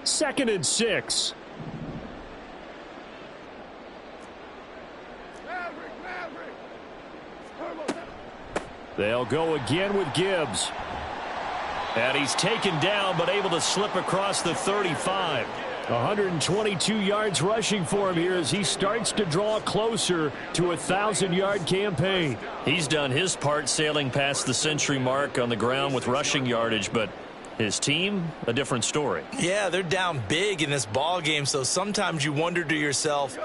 Second and 6. They'll go again with Gibbs. And he's taken down, but able to slip across the 35. 122 yards rushing for him here as he starts to draw closer to a 1,000-yard campaign. He's done his part sailing past the century mark on the ground with rushing yardage, but his team, a different story. Yeah, they're down big in this ball game, so sometimes you wonder to yourself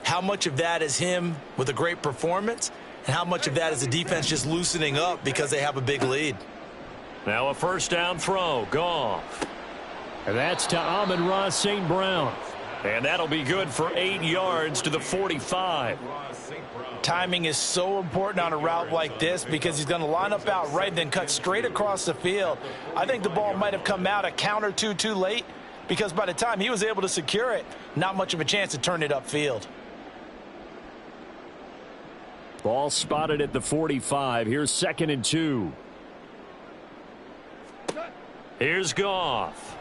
how much of that is him with a great performance and how much of that is the defense just loosening up because they have a big lead. Now a first down throw. Goff. And that's to Amon-Ra St. Brown. And that'll be good for 8 yards to the 45. Timing is so important on a route like this because he's going to line up out right and then cut straight across the field. I think the ball might have come out a count or two too late because by the time he was able to secure it, not much of a chance to turn it upfield. Ball spotted at the 45. Here's 2nd and 2. Here's Goff.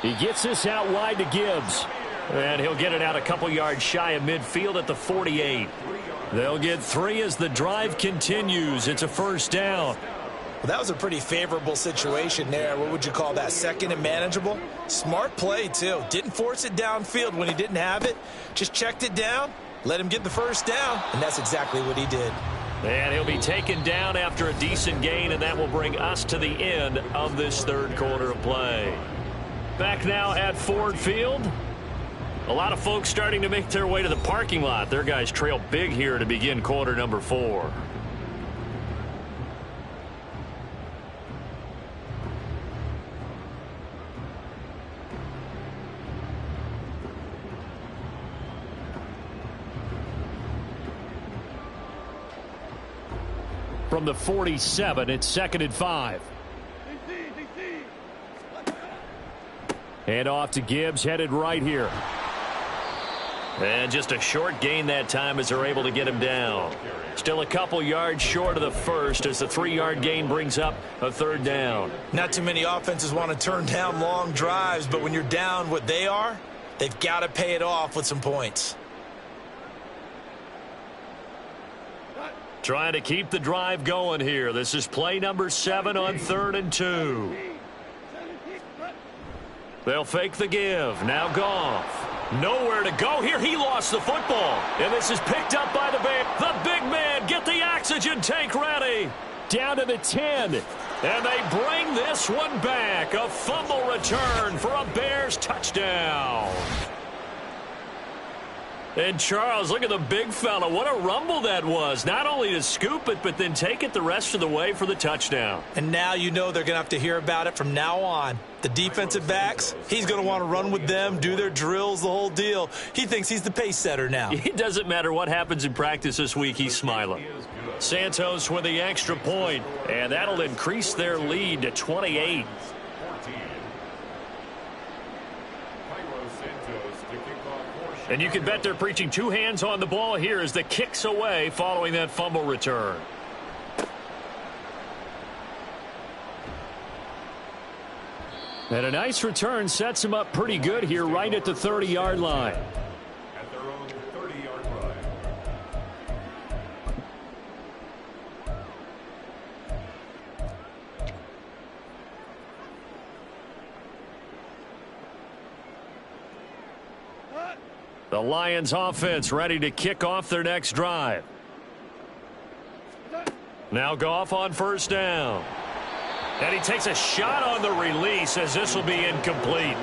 He gets this out wide to Gibbs. And he'll get it out a couple yards shy of midfield at the 48. They'll get 3 as the drive continues. It's a first down. Well, that was a pretty favorable situation there. What would you call that? Second and manageable? Smart play, too. Didn't force it downfield when he didn't have it. Just checked it down, let him get the first down, and that's exactly what he did. And he'll be taken down after a decent gain, and that will bring us to the end of this third quarter of play. Back now at Ford Field. A lot of folks starting to make their way to the parking lot. Their guys trail big here to begin quarter number 4. From the 47, it's 2nd and 5. And off to Gibbs, headed right here. And just a short gain that time as they're able to get him down. Still a couple yards short of the first as the 3-yard gain brings up a third down. Not too many offenses want to turn down long drives, but when you're down what they are, they've got to pay it off with some points. Trying to keep the drive going here. This is play number 7 on 3rd and 2. They'll fake the give. Now Goff. Nowhere to go here. He lost the football. And this is picked up by the Bears. The big man, get the oxygen tank ready. Down to the 10. And they bring this one back. A fumble return for a Bears touchdown. And Charles, look at the big fella. What a rumble that was. Not only to scoop it, but then take it the rest of the way for the touchdown. And now you know they're going to have to hear about it from now on. The defensive backs, he's going to want to run with them, do their drills, the whole deal. He thinks he's the pace setter now. It doesn't matter what happens in practice this week. He's smiling. Santos with the extra point, and that'll increase their lead to 28. And you can bet they're preaching 2 hands on the ball here as the kick's away following that fumble return. And a nice return sets him up pretty good here right at the 30-yard line. At their own 30-yard line. The Lions offense ready to kick off their next drive. Now Goff on first down. And he takes a shot on the release as this will be incomplete.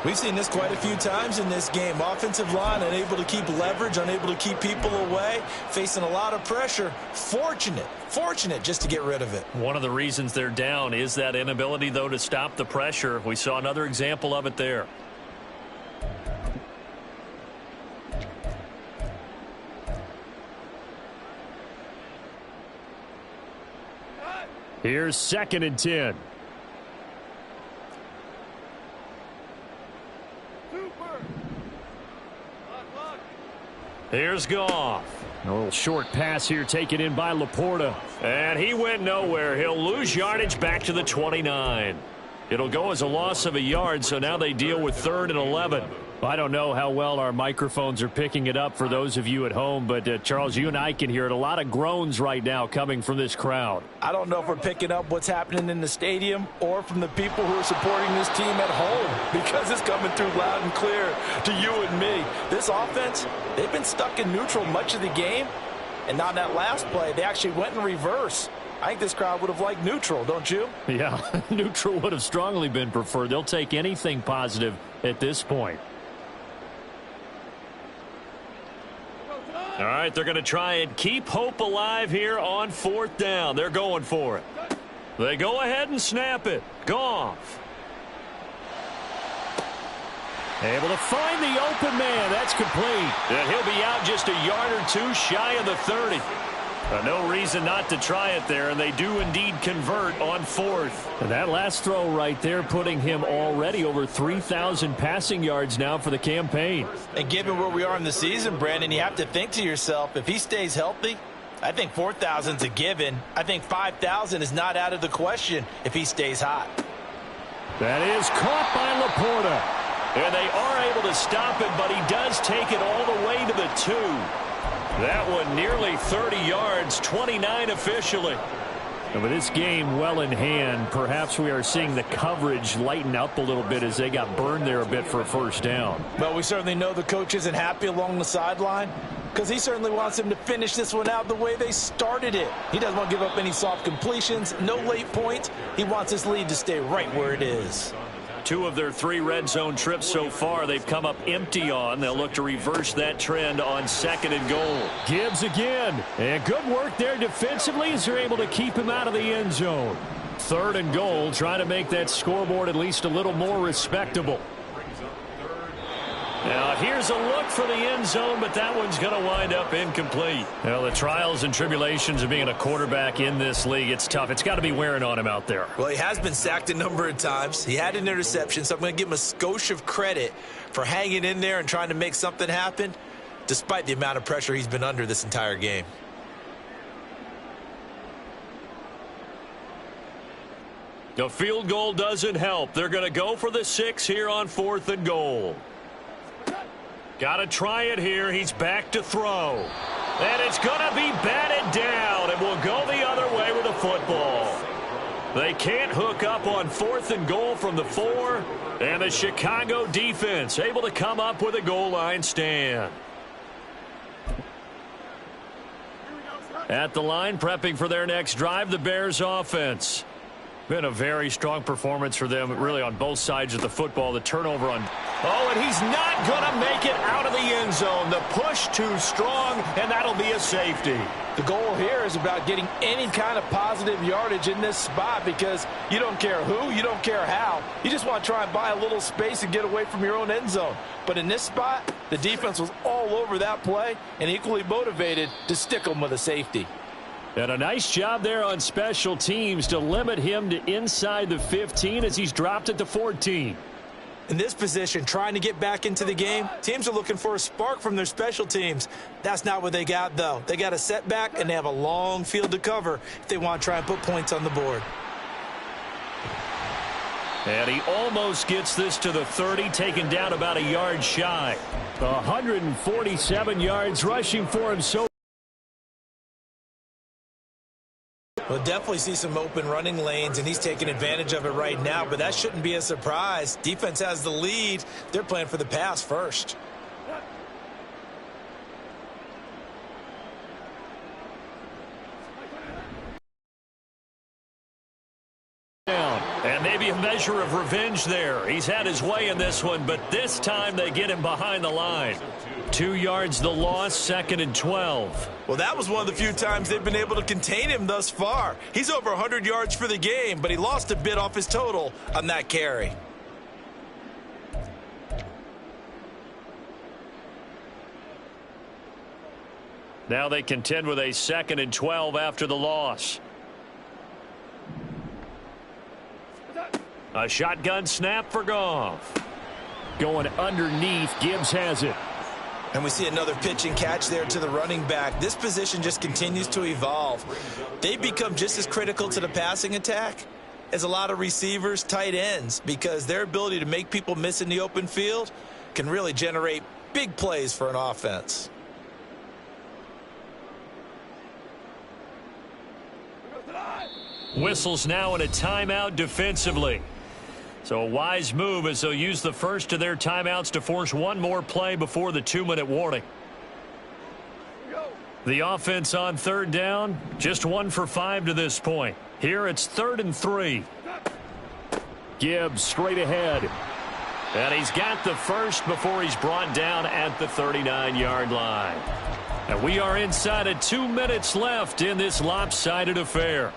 We've seen this quite a few times in this game. Offensive line unable to keep leverage, unable to keep people away, facing a lot of pressure. Fortunate just to get rid of it. One of the reasons they're down is that inability, though, to stop the pressure. We saw another example of it there. Here's 2nd and 10. Here's Goff. A little short pass here taken in by Laporta. And he went nowhere. He'll lose yardage back to the 29. It'll go as a loss of a yard, so now they deal with 3rd and 11. I don't know how well our microphones are picking it up for those of you at home, but Charles, you and I can hear it. A lot of groans right now coming from this crowd. I don't know if we're picking up what's happening in the stadium or from the people who are supporting this team at home, because it's coming through loud and clear to you and me. This offense, they've been stuck in neutral much of the game, and on that last play, they actually went in reverse. I think this crowd would have liked neutral, don't you? Yeah, neutral would have strongly been preferred. They'll take anything positive at this point. All right, they're going to try and keep hope alive here on 4th down. They're going for it. They go ahead and snap it. Goff. Able to find the open man. That's complete. And he'll be out just a yard or two shy of the 30. No reason not to try it there, and they do indeed convert on 4th. And that last throw right there putting him already over 3,000 passing yards now for the campaign. And given where we are in the season, Brandon, you have to think to yourself, if he stays healthy, I think 4,000's a given. I think 5,000 is not out of the question if he stays hot. That is caught by Laporta. And they are able to stop it, but he does take it all the way to the 2. That one nearly 30 yards, 29 officially. And with this game well in hand, perhaps we are seeing the coverage lighten up a little bit as they got burned there a bit for a first down. Well, we certainly know the coach isn't happy along the sideline, because he certainly wants them to finish this one out the way they started it. He doesn't want to give up any soft completions, no late points. He wants his lead to stay right where it is. 2 of their 3 red zone trips so far they've come up empty on. They'll look to reverse that trend on 2nd and goal. Gibbs again. And good work there defensively as they're able to keep him out of the end zone. 3rd and goal, trying to make that scoreboard at least a little more respectable. Now here's a look for the end zone, but that one's going to wind up incomplete. Well, the trials and tribulations of being a quarterback in this league, it's tough. It's got to be wearing on him out there. Well, he has been sacked a number of times. He had an interception, so I'm going to give him a skosh of credit for hanging in there and trying to make something happen, despite the amount of pressure he's been under this entire game. The field goal doesn't help. They're going to go for the 6 here on 4th and goal. Got to try it here. He's back to throw. And it's going to be batted down, and will go the other way with the football. They can't hook up on 4th and goal from the 4, and the Chicago defense able to come up with a goal line stand. At the line, prepping for their next drive, the Bears offense. Been a very strong performance for them, really, on both sides of the football. The turnover on... Oh, and he's not going to make it out of the end zone. The push too strong, and that'll be a safety. The goal here is about getting any kind of positive yardage in this spot, because you don't care who, you don't care how. You just want to try and buy a little space and get away from your own end zone. But in this spot, the defense was all over that play and equally motivated to stick them with a safety. And a nice job there on special teams to limit him to inside the 15 as he's dropped it to 14. In this position, trying to get back into the game, teams are looking for a spark from their special teams. That's not what they got, though. They got a setback, and they have a long field to cover if they want to try and put points on the board. And he almost gets this to the 30, taken down about a yard shy. 147 yards rushing for him so. We'll definitely see some open running lanes, and he's taking advantage of it right now, but that shouldn't be a surprise. Defense has the lead. They're playing for the pass first. And maybe a measure of revenge there. He's had his way in this one, but this time they get him behind the line. 2 yards the loss, 2nd and 12. Well, that was one of the few times they've been able to contain him thus far. He's over 100 yards for the game, but he lost a bit off his total on that carry. Now they contend with a 2nd and 12 after the loss. A shotgun snap for Goff. Going underneath, Gibbs has it. And we see another pitch and catch there to the running back. This position just continues to evolve. They become just as critical to the passing attack as a lot of receivers, tight ends, because their ability to make people miss in the open field can really generate big plays for an offense. Whistles now in a timeout defensively. So a wise move as they'll use the first of their timeouts to force one more play before the 2-minute warning. The offense on 3rd down, just 1 for 5 to this point. Here it's 3rd and 3. Gibbs straight ahead. And he's got the first before he's brought down at the 39-yard line. And we are inside of 2 minutes left in this lopsided affair.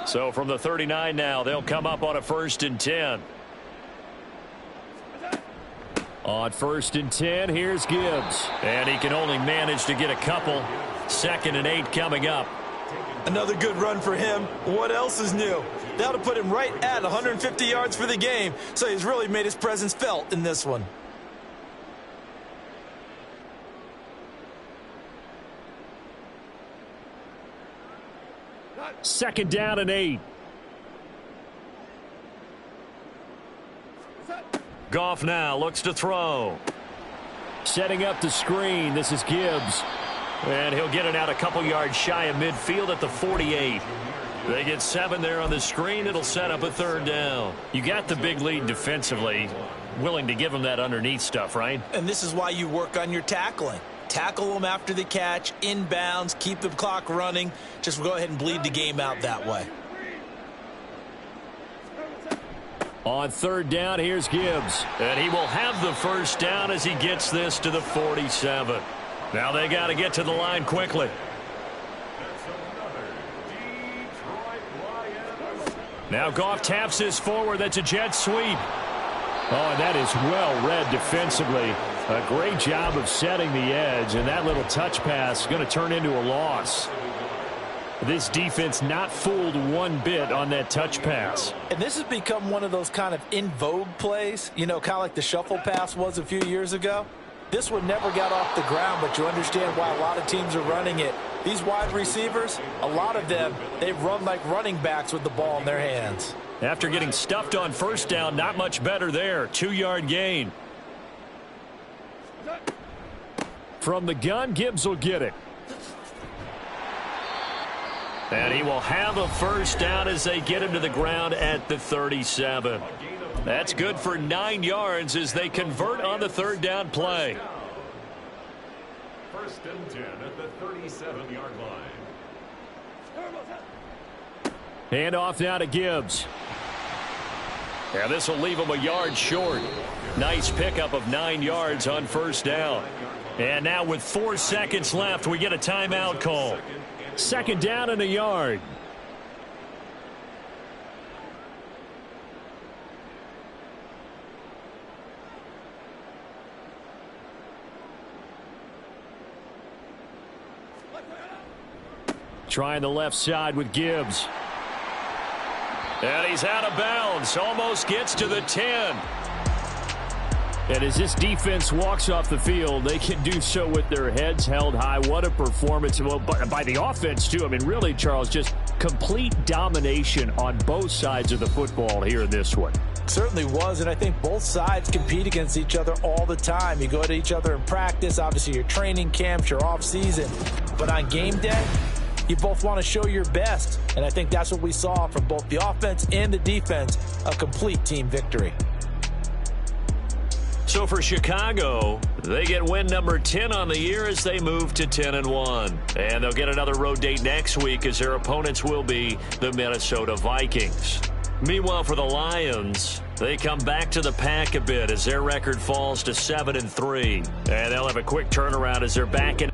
So from the 39 now, they'll come up on a 1st and 10. On 1st and 10, here's Gibbs. And he can only manage to get a couple. 2nd and 8 coming up. Another good run for him. What else is new? That'll put him right at 150 yards for the game. So he's really made his presence felt in this one. Second down and 8. Goff now looks to throw. Setting up the screen. This is Gibbs. And he'll get it out a couple yards shy of midfield at the 48. They get 7 there on the screen. It'll set up a 3rd down. You got the big lead defensively. Willing to give him that underneath stuff, right? And this is why you work on your tackling. Tackle them after the catch, inbounds, keep the clock running. Just go ahead and bleed the game out that way. On 3rd down, here's Gibbs. And he will have the first down as he gets this to the 47. Now they got to get to the line quickly. Now Goff taps this forward. That's a jet sweep. Oh, and that is well read defensively. A great job of setting the edge, and that little touch pass is going to turn into a loss. This defense not fooled one bit on that touch pass. And this has become one of those kind of in vogue plays, you know, kind of like the shuffle pass was a few years ago. This one never got off the ground, but you understand why a lot of teams are running it. These wide receivers, a lot of them, they run like running backs with the ball in their hands. After getting stuffed on 1st down, not much better there. 2-yard gain. From the gun, Gibbs will get it. And he will have a first down as they get him to the ground at the 37. That's good for 9 yards as they convert on the 3rd down play. 1st and 10 at the 37-yard line. Hand off now to Gibbs. And this will leave him a yard short. Nice pickup of 9 yards on 1st down. And now with 4 seconds left, we get a timeout call. 2nd down and a yard. Trying the left side with Gibbs. And he's out of bounds. Almost gets to the 10. And as this defense walks off the field, they can do so with their heads held high. What a performance by the offense, too. I mean, really, Charles, just complete domination on both sides of the football here in this one. Certainly was, and I think both sides compete against each other all the time. You go to each other in practice, obviously your training camps, your off-season. But on game day, you both want to show your best. And I think that's what we saw from both the offense and the defense, a complete team victory. So for Chicago, they get win number 10 on the year as they move to 10-1. And they'll get another road date next week as their opponents will be the Minnesota Vikings. Meanwhile, for the Lions, they come back to the pack a bit as their record falls to 7-3. And they'll have a quick turnaround as they're back in.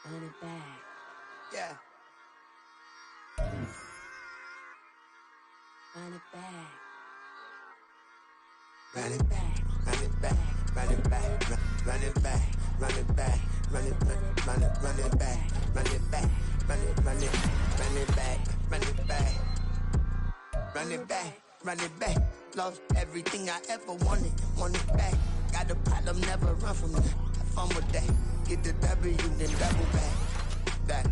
Run it back. Yeah. Run it back. Run it back, run it back, run it back, run it back, run it back, run it back, run it back, run it back, run it back, run it back, run it back, run it back. Lost everything I ever wanted it back. Got a problem, never run from that. Have fun with that. Get the W, then double back. That.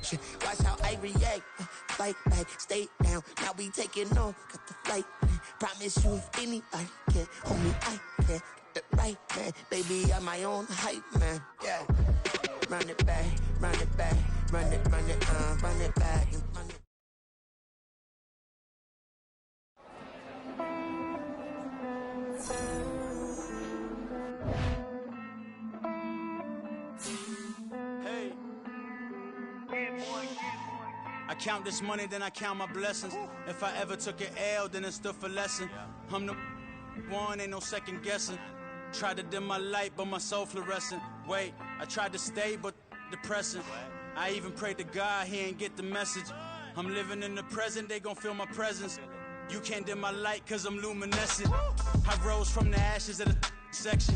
Shit. Watch how I react. Fight back, stay down. Now we taking off. Got the flight. Promise you if anybody can hold me, I can. Get the right man. Baby, I'm my own hype man. Yeah. Run it back, run it back, run it back, and run it. Hey. I count this money, then I count my blessings. If I ever took an L, then it stood for lesson. I'm the one, ain't no second guessing. Tried to dim my light, but my soul fluorescent. Wait, I tried to stay, but depressing. I even prayed to God, he ain't get the message. I'm living in the present, they gon' feel my presence. You can't dim my light, cause I'm luminescent. I rose from the ashes of the section.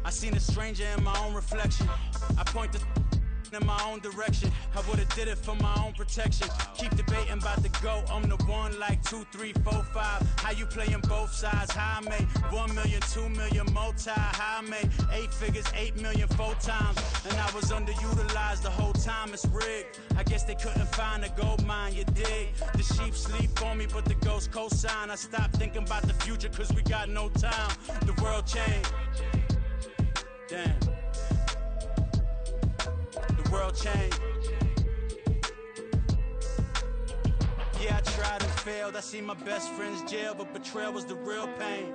I seen a stranger in my own reflection. I point the in my own direction. I would've did it for my own protection. Keep debating about the GOAT. I'm the one like 2, 3, 4, 5. How you playing both sides? How I made 1 million, 2 million multi. How I made 8 figures, 8 million 4 times. And I was underutilized the whole time. It's rigged. I guess they couldn't find a gold mine. You dig? The sheep sleep on me, but the ghost cosign. I stopped thinking about the future cause we got no time. The world changed. Damn. The world changed. Yeah, I tried and failed. I see my best friend's jail, but betrayal was the real pain.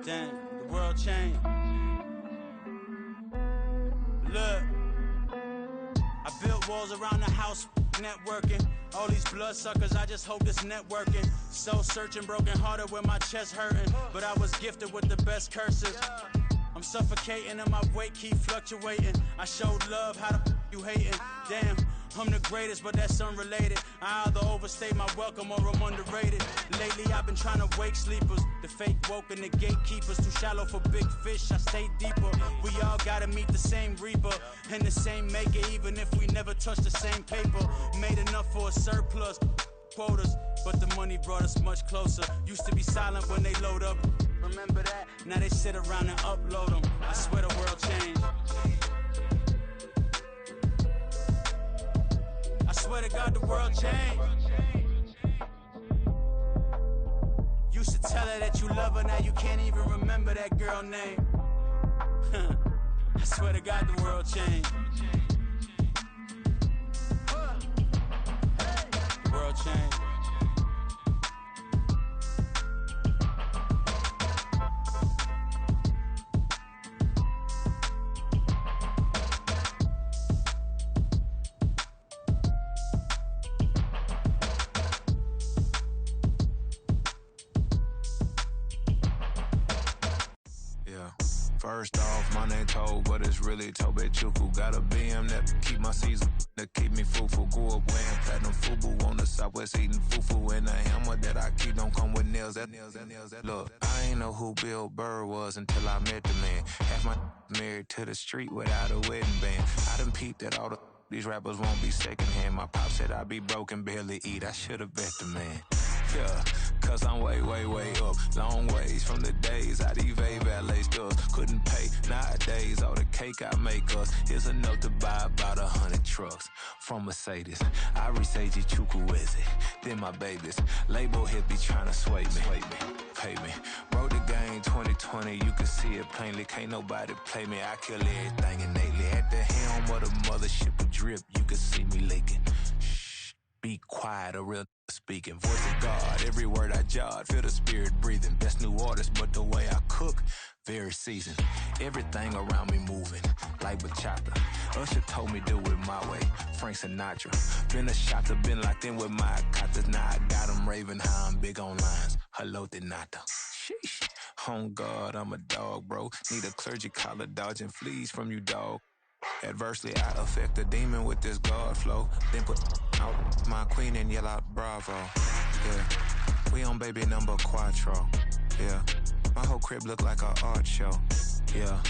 Damn, the world changed. Look, I built walls around the house, networking. All these bloodsuckers, I just hope this networking. Soul searching, broken hearted with my chest hurting. But I was gifted with the best curses. I'm suffocating and my weight keep fluctuating. I showed love, how the you hating? Damn, I'm the greatest, but that's unrelated. I either overstay my welcome or I'm underrated. Lately I've been trying to wake sleepers. The fake woke and the gatekeepers. Too shallow for big fish, I stay deeper. We all gotta meet the same reaper and the same maker, even if we never touch the same paper. Made enough for a surplus quotas, but the money brought us much closer. Used to be silent when they load up. Remember that? Now they sit around and upload them. I swear the world changed. I swear to God the world changed. Used to tell her that you love her, now you can't even remember that girl name. I swear to God the world changed. The world changed. First off, my name Toad, but it's really Tobe Chuku. Got a BM that keep my season, that keep me fufu. Go up wearing platinum fubu on the southwest eating fufu. And a hammer that I keep don't come with nails. Look, I ain't know who Bill Burr was until I met the man. Half my married to the street without a wedding band. I done peeped at all the These rappers won't be secondhand. My pop said I'd be broken, barely eat. I should've bet the man. Yeah, cause I'm way, way, way up. Long ways from the days I evade valet stores. Couldn't pay nowadays. All the cake I make us is enough to buy about 100 trucks. From Mercedes, I research Chukwueze. Then my babies, label hit be trying to sway me. Pay me. Wrote the game 2020, you can see it plainly. Can't nobody play me. I kill everything innately. At the helm of the mothership of drip, you can see me leaking. Shh, be quiet, a real speaking. Voice of God, every word I jot. Feel the spirit breathing. Best new artist, but the way I cook, very seasoned. Everything around me moving, like bachata. Usher told me do it my way. Frank Sinatra. Been a shotter, been locked in with my cotters. Now I got them raving how I'm big on lines. Hello, Denata. Sheesh. On God, I'm a dog, bro. Need a clergy collar, dodging fleas from you, dog. Adversely, I affect the demon with this God flow. Then put out my queen and yell out bravo. Yeah, we on baby number quattro. Yeah, my whole crib look like a art show. Yeah,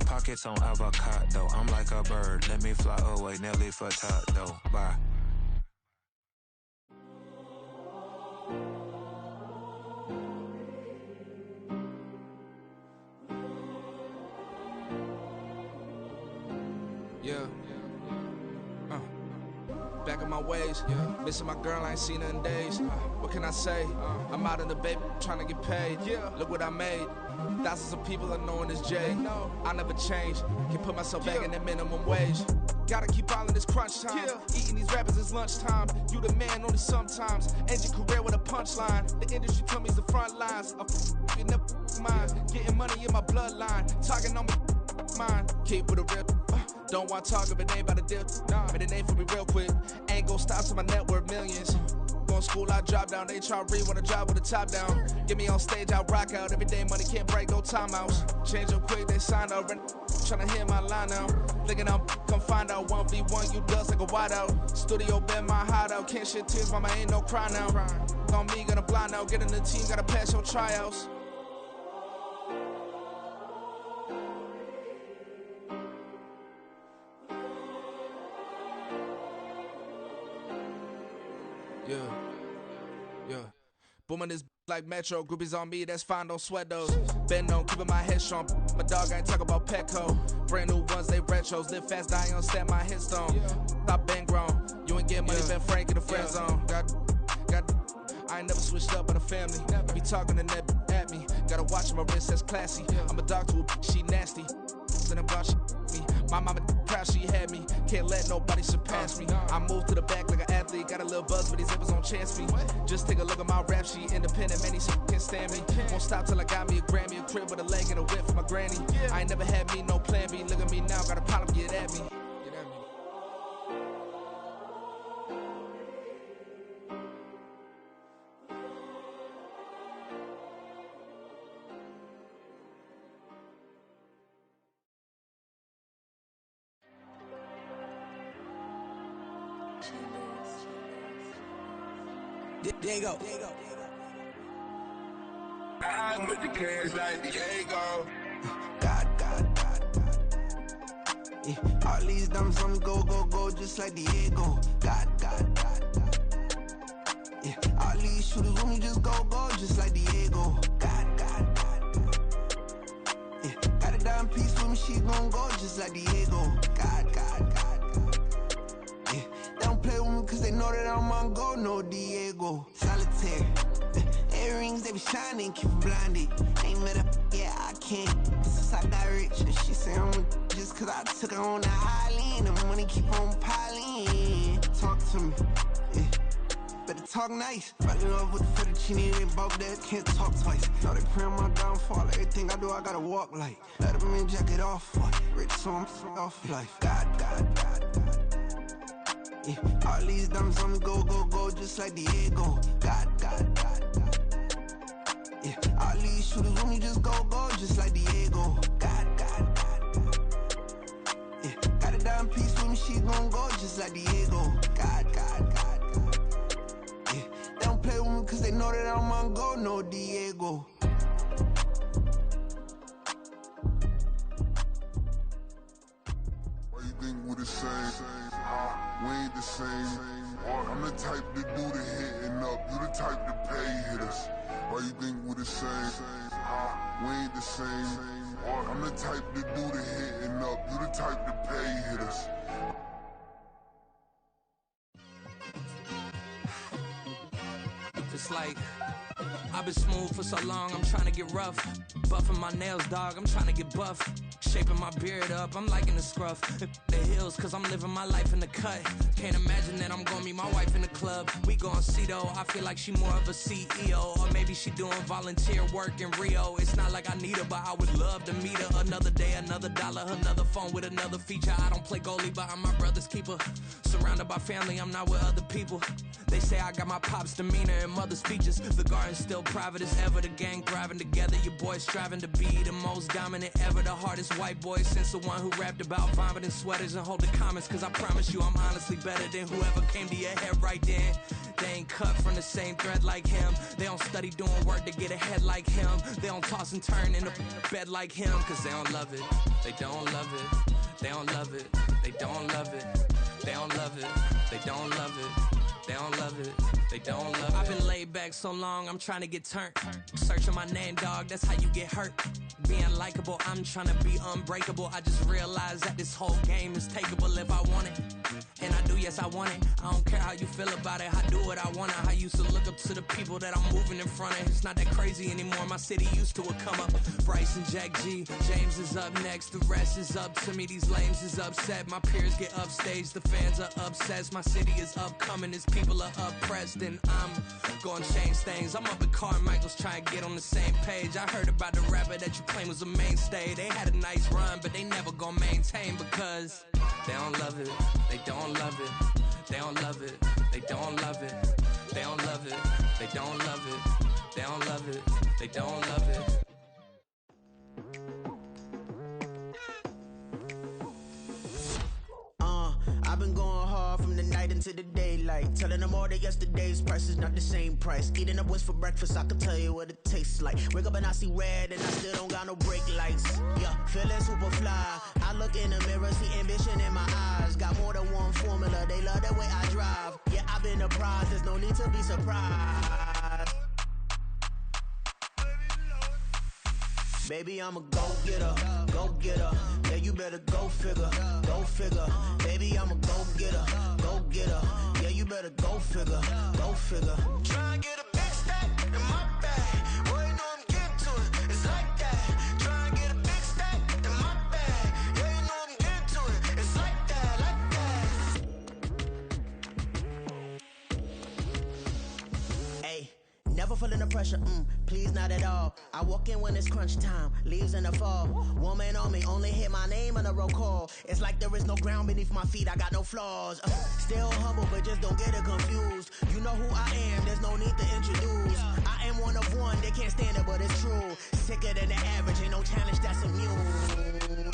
pockets on avocado. I'm like a bird. Let me fly away, Nelly Furtado. Bye. Yeah. Back in my ways, missing my girl, I ain't seen her in days. What can I say? I'm out in the baby, trying to get paid. Look what I made. Thousands of people are knowing this Jay. I never change. Can put myself back in that minimum wage. Gotta keep all in this crunch time. Eating these rappers is lunchtime. You the man only sometimes. End your career with a punchline. The industry told me it's the front lines. You never mine. Getting money in my bloodline. Talking on my mind. Keep with a real. Don't want to talk if it ain't about a dip. But it ain't for me real quick. Ain't gon' stop till my net worth millions. Going school, I drop down. They try to read when I drop with the top down. Get me on stage, I rock out. Every day money can't break, no timeouts. Change up quick, they signed up. Tryna hear my line now. Thinking I'm come find out 1v1, you dust like a wideout. Studio been my hideout. Can't shed tears, mama ain't no cry now. On me, gonna blind out. Get in the team, gotta pass your tryouts. Yeah. Booming this like Metro, groupies on me, that's fine, don't sweat those. Been on, keeping my head strong. My dog ain't talk about Petco. Brand new ones, they retros. Live fast, die on set my headstone. Stop been grown. You ain't getting money, been Frank in the friend zone. Got. I ain't never switched up on a family. Be talking to that at me. Gotta watch my wrist, that's classy. I'm a dog to a she nasty. And I'm glad she me. My mama proud she had me. Can't let nobody surpass me. I move to the back like an athlete. Got a little buzz, but these zippers don't chance me. Just take a look at my rap sheet. Independent, man, these can't stand me. Won't stop till I got me a Grammy, a crib with a leg and a whip for my granny. I ain't never had me no plan B. Look at me now, got a problem, get at me. Diego. I'm with the cash like Diego. God. Yeah, all these diamonds on me go, just like Diego. God. Yeah, all these shooters on me just go, just like Diego. God. Yeah, got a dime piece with me, she gon' go just like Diego. God. Yeah, they don't play with me cause they know that I'm on go, no Diego. Solitaire. Earrings, they be shining, keep them blinded. Ain't met up, yeah, I can't. Since I got rich, and she say I'm just cause I took her on the island. The money keep on piling. Talk to me, yeah. Better talk nice. Fucking up with the fettuccine, they both dead, can't talk twice. Know they pray on my downfall. Everything I do, I gotta walk like. Let them in, jacket off. Rich, so I'm off life. God. Yeah, all these diamonds on me go, just like Diego. God. Yeah, all these shooters on me just go, just like Diego. God. Yeah, got a dime piece with me, she gon' go just like Diego. God. Yeah, they don't play with me cause they know that I'm on go, no Diego. Why you think with the same. We ain't the same. I'm the type to do the hitting up. You the type to pay hitters. Why you think we the same? We ain't the same. I'm the type to do the hitting up. You the type to pay hitters. It's like I've been smooth for so long, I'm trying to get rough. Buffing my nails, dog, I'm trying to get buff. Shaping my beard up, I'm liking the scruff. The hills, cause I'm living my life in the cut. Can't imagine that I'm gonna meet my wife in the club. We gon' see though, I feel like she more of a CEO. Or maybe she doing volunteer work in Rio. It's not like I need her, but I would love to meet her. Another day, another dollar, another phone with another feature. I don't play goalie, but I'm my brother's keeper. Surrounded by family, I'm not with other people. They say I got my pop's demeanor and mother's features. The garden's still private as ever, the gang thriving together. Your boys striving to be the most dominant ever. The hardest white boy since the one who rapped about vomiting sweaters and holding comments. Cause I promise you I'm honestly better than whoever came to your head right then. They ain't cut from the same thread like him. They don't study doing work to get ahead like him. They don't toss and turn in a bed like him. Cause they don't love it, they don't love it. They don't love it, they don't love it. They don't love it, they don't love it. They don't love it, they don't love it. I've been laid back so long, I'm trying to get turned. Searching my name, dog, that's how you get hurt. Being likable, I'm trying to be unbreakable. I just realized that this whole game is takeable if I want it. And I do, yes, I want it. I don't care how you feel about it, I do what I want it. I used to look up to the people that I'm moving in front of. It's not that crazy anymore, my city used to a come up. Bryce and Jack G, James is up next. The rest is up to me, these lames is upset. My peers get upstaged, the fans are obsessed. My city is upcoming, its people are oppressed. And I'm gonna change things. I'm up at Carmichael's trying to get on the same page. I heard about the rapper that you claim was a mainstay. They had a nice run, but they never gonna maintain because they don't love it, they don't love it, they don't love it, they don't love it, they don't love it, they don't love it, they don't love it, they don't love it. I've been going hard from the night into the daylight, telling them all that yesterday's price is not the same price. Eating up what's for breakfast, I can tell you what it tastes like. Wake up and I see red and I still don't got no brake lights. Yeah, feeling super fly. I look in the mirror, see ambition in my eyes. Got more than one formula, they love the way I drive. Yeah, I've been a prize, there's no need to be surprised. Baby, I'm a go-getter, go-getter. Yeah, you better go figure, go figure. Baby, I'm a go-getter, go-getter. Yeah, you better go figure, go figure. Try and get a big stack in my bag. Boy, you know I'm getting to it, it's like that. Try and get a big stack in my bag. Yeah, you know I'm getting to it, it's like that, like that. Hey. Never feeling the pressure, please not at all. I walk in when it's crunch time, leaves in the fall. Woman on me, only hit my name on a roll call. It's like there is no ground beneath my feet, I got no flaws. Still humble, but just don't get it confused. You know who I am, there's no need to introduce. I am one of one, they can't stand it, but it's true. Sicker than the average, ain't no challenge that's immune.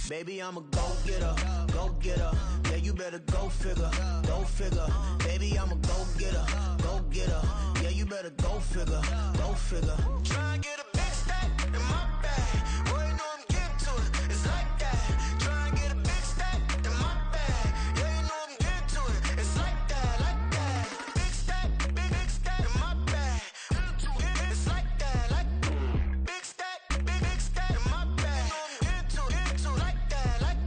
Baby, I'm a go-getter, go-getter. Yeah, you better go figure, go figure. Baby, I'm a go-getter, go-getter. Yeah, you better go figure, go figure. Try and get a big stack in my bag. Boy, you know I'm getting to it, it's like that. Try and get a big stack in my bag. Yeah, you know I'm getting to it, it's like that, like that. Big stack in my bag. It's like that, like big stack in my bag. You know I'm getting to it, like that, like.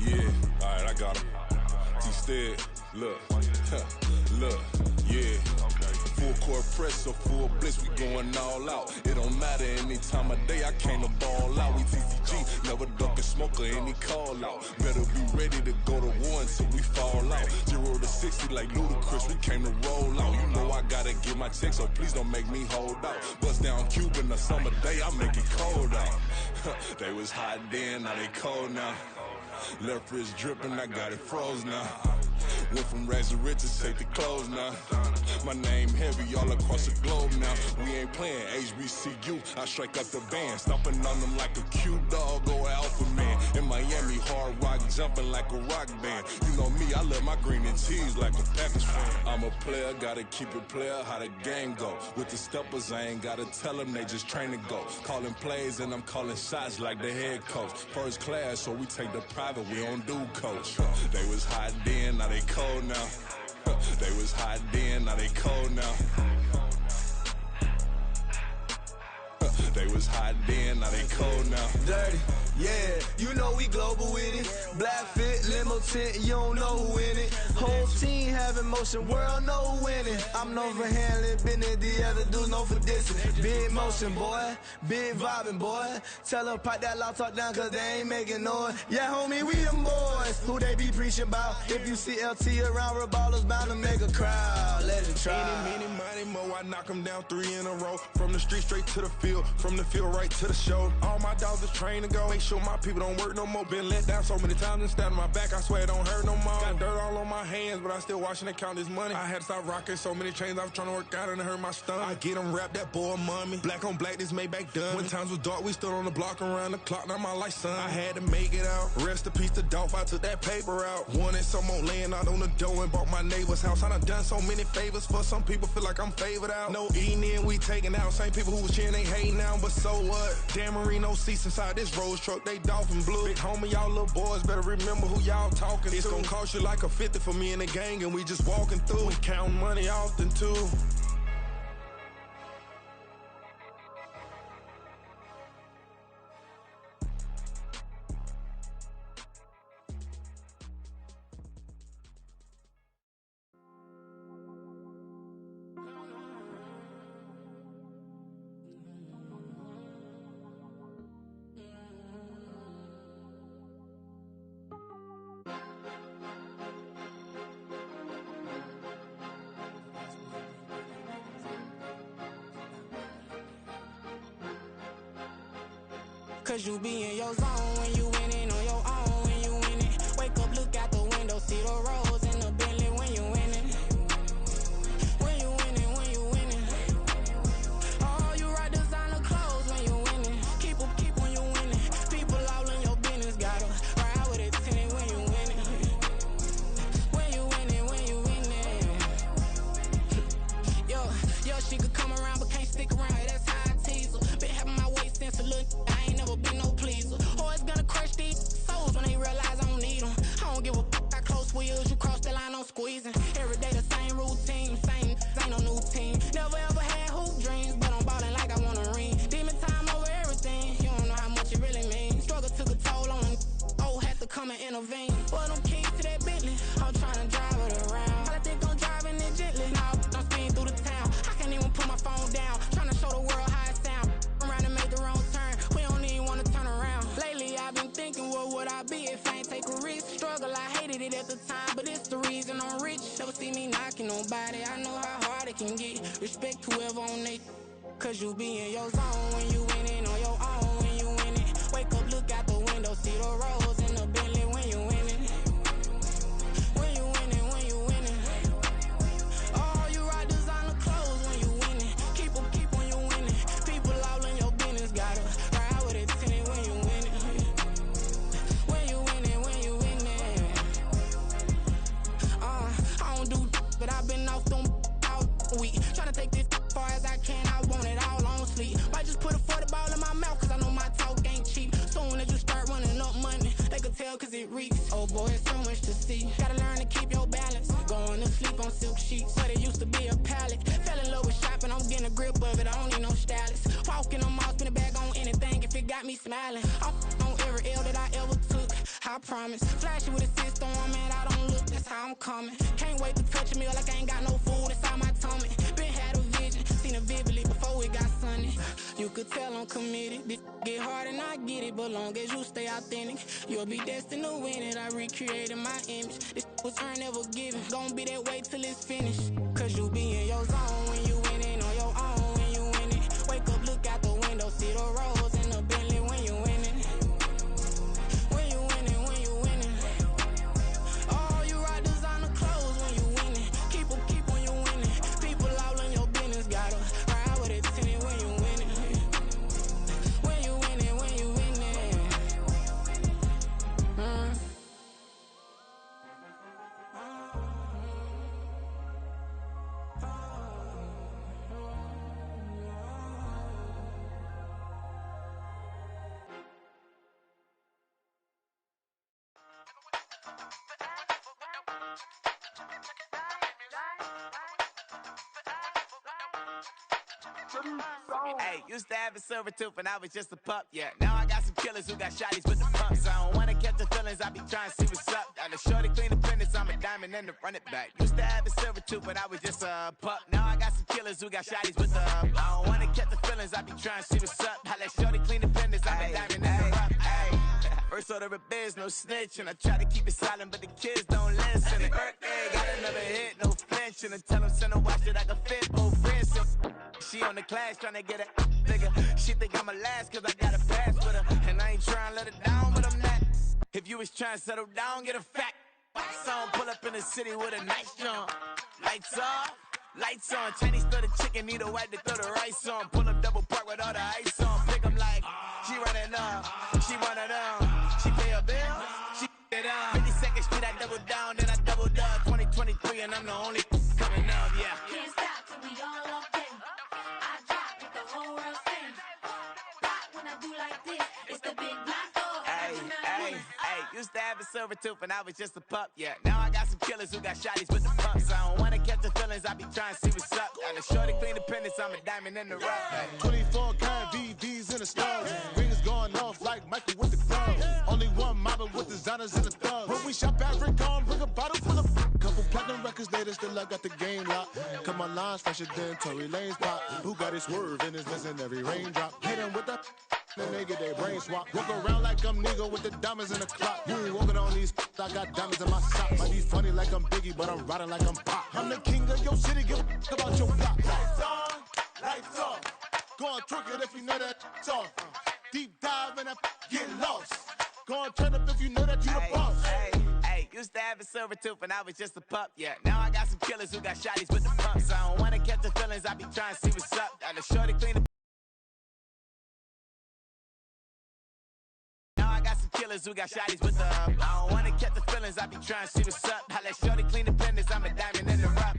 Yeah, alright, I got him. Instead, look, yeah. Full court press, so full blitz, we going all out. It don't matter any time of day, I came to ball out. We TCG, never duck a smoker, any call out. Better be ready to go to war until we fall out. 0 to 60 like Ludacris, we came to roll out. You know I gotta get my check, so please don't make me hold out. Bust down Cuban a summer day, I make it cold out. They was hot then, now they cold now. Left wrist dripping, I got it froze now. Went from rags to riches, take the clothes now. My name heavy all across the globe now. We ain't playing HBCU, I strike up the band. Stomping on them like a cute dog or alpha man. In Miami, hard rock jumping like a rock band. You know me, I love my green and cheese like a Packers fan. I'm a player, gotta keep it player, how the game go. With the steppers, I ain't gotta tell them, they just train to go. Calling plays and I'm calling shots like the head coach. First class, so we take the private, we don't do coach. They was hot then, now they cold now. They was hot then, now they cold now. They was hot then, now they cold now. Dirty, yeah, you know we global with it. Black fit, limo tint, you don't know who in it. Whole team having motion, world know who winning. I'm known for handling business, the other dudes known for dissing. Big motion, boy, big vibing, boy. Tell them pipe that loud talk down, cause they ain't making noise. Yeah, homie, we them boys, who they be preaching about. If you see LT around, Reballo's bound to make a crowd. Let it try. Any, money, mo, I knock them down 3 in a row. From the street straight to the field, from the field right to the show. All my dogs are trained to go. Make sure my people don't work no more. Been let down so many times and stand on my back, I swear it don't hurt no more. Got dirt all on my hands, but I still watching and count this money. I had to stop rocking so many chains, I was trying to work out and it hurt my stomach. I get them wrapped, that boy mommy. Black on black, this Maybach done. When times was dark, we stood on the block around the clock, now my life son. I had to make it out. Rest in peace to Dolph, I took that paper out. Wanted some more laying out on the door and bought my neighbor's house. I done done so many favors for some people, feel like I'm favored out. No eating in, we taking out. Same people who was cheering, they hating now, but so what? Dan Marino seats inside this Rolls truck, they dolphin blue. Big homie, y'all little boys better remember who y'all talking to. It's gonna cost you like a 50 for me and the gang, and we just walking through. We counting money often too. Cause you be in your zone when you winning on your own when you winning. Wake up, look out the window, see the roads in the Bentley when you winning. When you winning, when you winning. Oh, you right designer clothes when you winning. Keep when you winning. People all in your business, gotta ride with it tinted when you winning. When you winning, when you winning. Yo, she could come around but can't stick around, that's how I tease her. Been having my waist since a little, I ain't never been no pleaser. Always gonna crush these souls when they realize I don't need them. I don't give a fuck how close wheels, you cross the line, I'm squeezing. Every day the same routine, same, ain't no new team. Never ever had hoop dreams, but I'm ballin' like I want a ring. Demon time over everything, you don't know how much it really means. Struggle took a toll on them, had to come and intervene. Well, them keys to that Bentley, I'm tryna drive it around. I think I'm driving it gently, now I'm speeding through the town. I can't even put my phone down, tryna show the world how it sound. Around and make the wrong turn, we don't even wanna turn around. Lately I've been thinking, what would I be if I ain't take a risk? Struggle, I hated it at the time, but it's the reason I'm rich. Never see me knocking nobody, I know how hard it can get. Respect whoever on they, cause you be in your zone when you winning on your own when you winning. Wake up, look out the window, see the roads in the Bentley when you winning. When you winning, when you winning. Oh, you right designer clothes when you winning. Keep when you winning. People all in your business, gotta ride with it tinted when you winning. When you winning, when you winning. I don't do but I've been off them all week. Tryna take this far as I can, I want it all on sleep. Might just put a 40 ball in my mouth, cause I know my talk ain't cheap. Soon as you start running up money, they could tell cause it reeks. Oh boy, it's so much to see. Gotta learn to keep your balance. Going to sleep on silk sheets, but it used to be a pallet. Fell in love with shopping, I'm getting a grip of it, I don't need no stylist. Walking on mall, spin a bag on anything if it got me smiling. I'm on every L that I ever took, I promise. Flashing with a system, man, I don't look, that's how I'm coming. Can't wait to touch a meal like I ain't got no food inside my tummy. Been had a vision, seen it vividly before it got sunny. You could tell I'm committed, this get hard and I get it, but long as you stay authentic, you'll be destined to win it. I recreated my image, this was earned, never given. Gonna be that way till it's finished, cause you be in your zone when you winning on your own when you winning. Wake up, look out the window, see the roads in the Bentley when you winning. When you winning, when you winning. Oh, you right designer clothes Hey, used to have a silver tooth when I was just a pup, yeah. Now I got some killers who got shotties with the pumps. I don't wanna catch the feelings, I be trying to see what's up. Got a shorty clean the fitness, I'm a diamond and to run it back. Used to have a silver tooth when I was just a pup. Now I got some killers who got shotties with the I don't wanna catch the feelings, I be trying to see what's up. I let shorty clean the fitness, I'm a diamond and to run it. First order of biz, no snitch, and I try to keep it silent, but the kids don't listen. Birthday, got another hit, no flinch, and I tell them send a watch that I can fit both wrists. She on the class tryna get a bigger. She think I'm a last cause I got a pass with her. And I ain't tryna let it down, but I'm not. If you was tryna settle down, get a fact. Song pull up in the city with a nice jump. Lights off, lights on. Chinese throw the chicken, need a wipe to throw the rice on. Pull up double park with all the ice on. Pick 'em like, she running up, she one of them. She pay her bill, she it up. 52nd Street, I double down, then I doubled up. 2023 and I'm the only coming up, yeah. Can't stop till we all up in. I drop it, the whole world sings. Pop when I do like this, it's the big black dog. Hey, used to have a silver tooth when I was just a pup, yeah. Now I got some killers who got shotties with the pumps. I don't wanna catch the feelings, I be trying to see what's up. Got a shorty clean the pendants, I'm a diamond in the rough. 24 karat VVs in the stars. Rings going off like Michael with the clubs. Only one mobbing with designers in the thugs. When we shop at Rick on, bring a bottle full of couple platinum records later, still I got the game locked. Come on, lines fresher than Tory Lane's pop. Who got his swerve and is missing every raindrop? Hit him with the then they get their brain swap. Walk around like I'm nigga with the diamonds in the clock. You ain't walking on these, I got diamonds in my sock. Might be funny like I'm Biggie, but I'm riding like I'm Pop. I'm the king of your city, give a about your block. Lights on, lights off. Go on, twerk it if you know that's off. Deep dive and get lost. Go on, turn up if you know that you the boss. Hey, used to have a silver tooth when I was just a pup, yeah. Now I got some killers who got shotties with the pumps. I don't wanna catch the feelings, I be trying to see what's up. Got a shorty clean the killers who got shotties with the I don't wanna catch the feelings, I be trying to see what's up. I let shorty clean the pendants, I'm a diamond in the rough.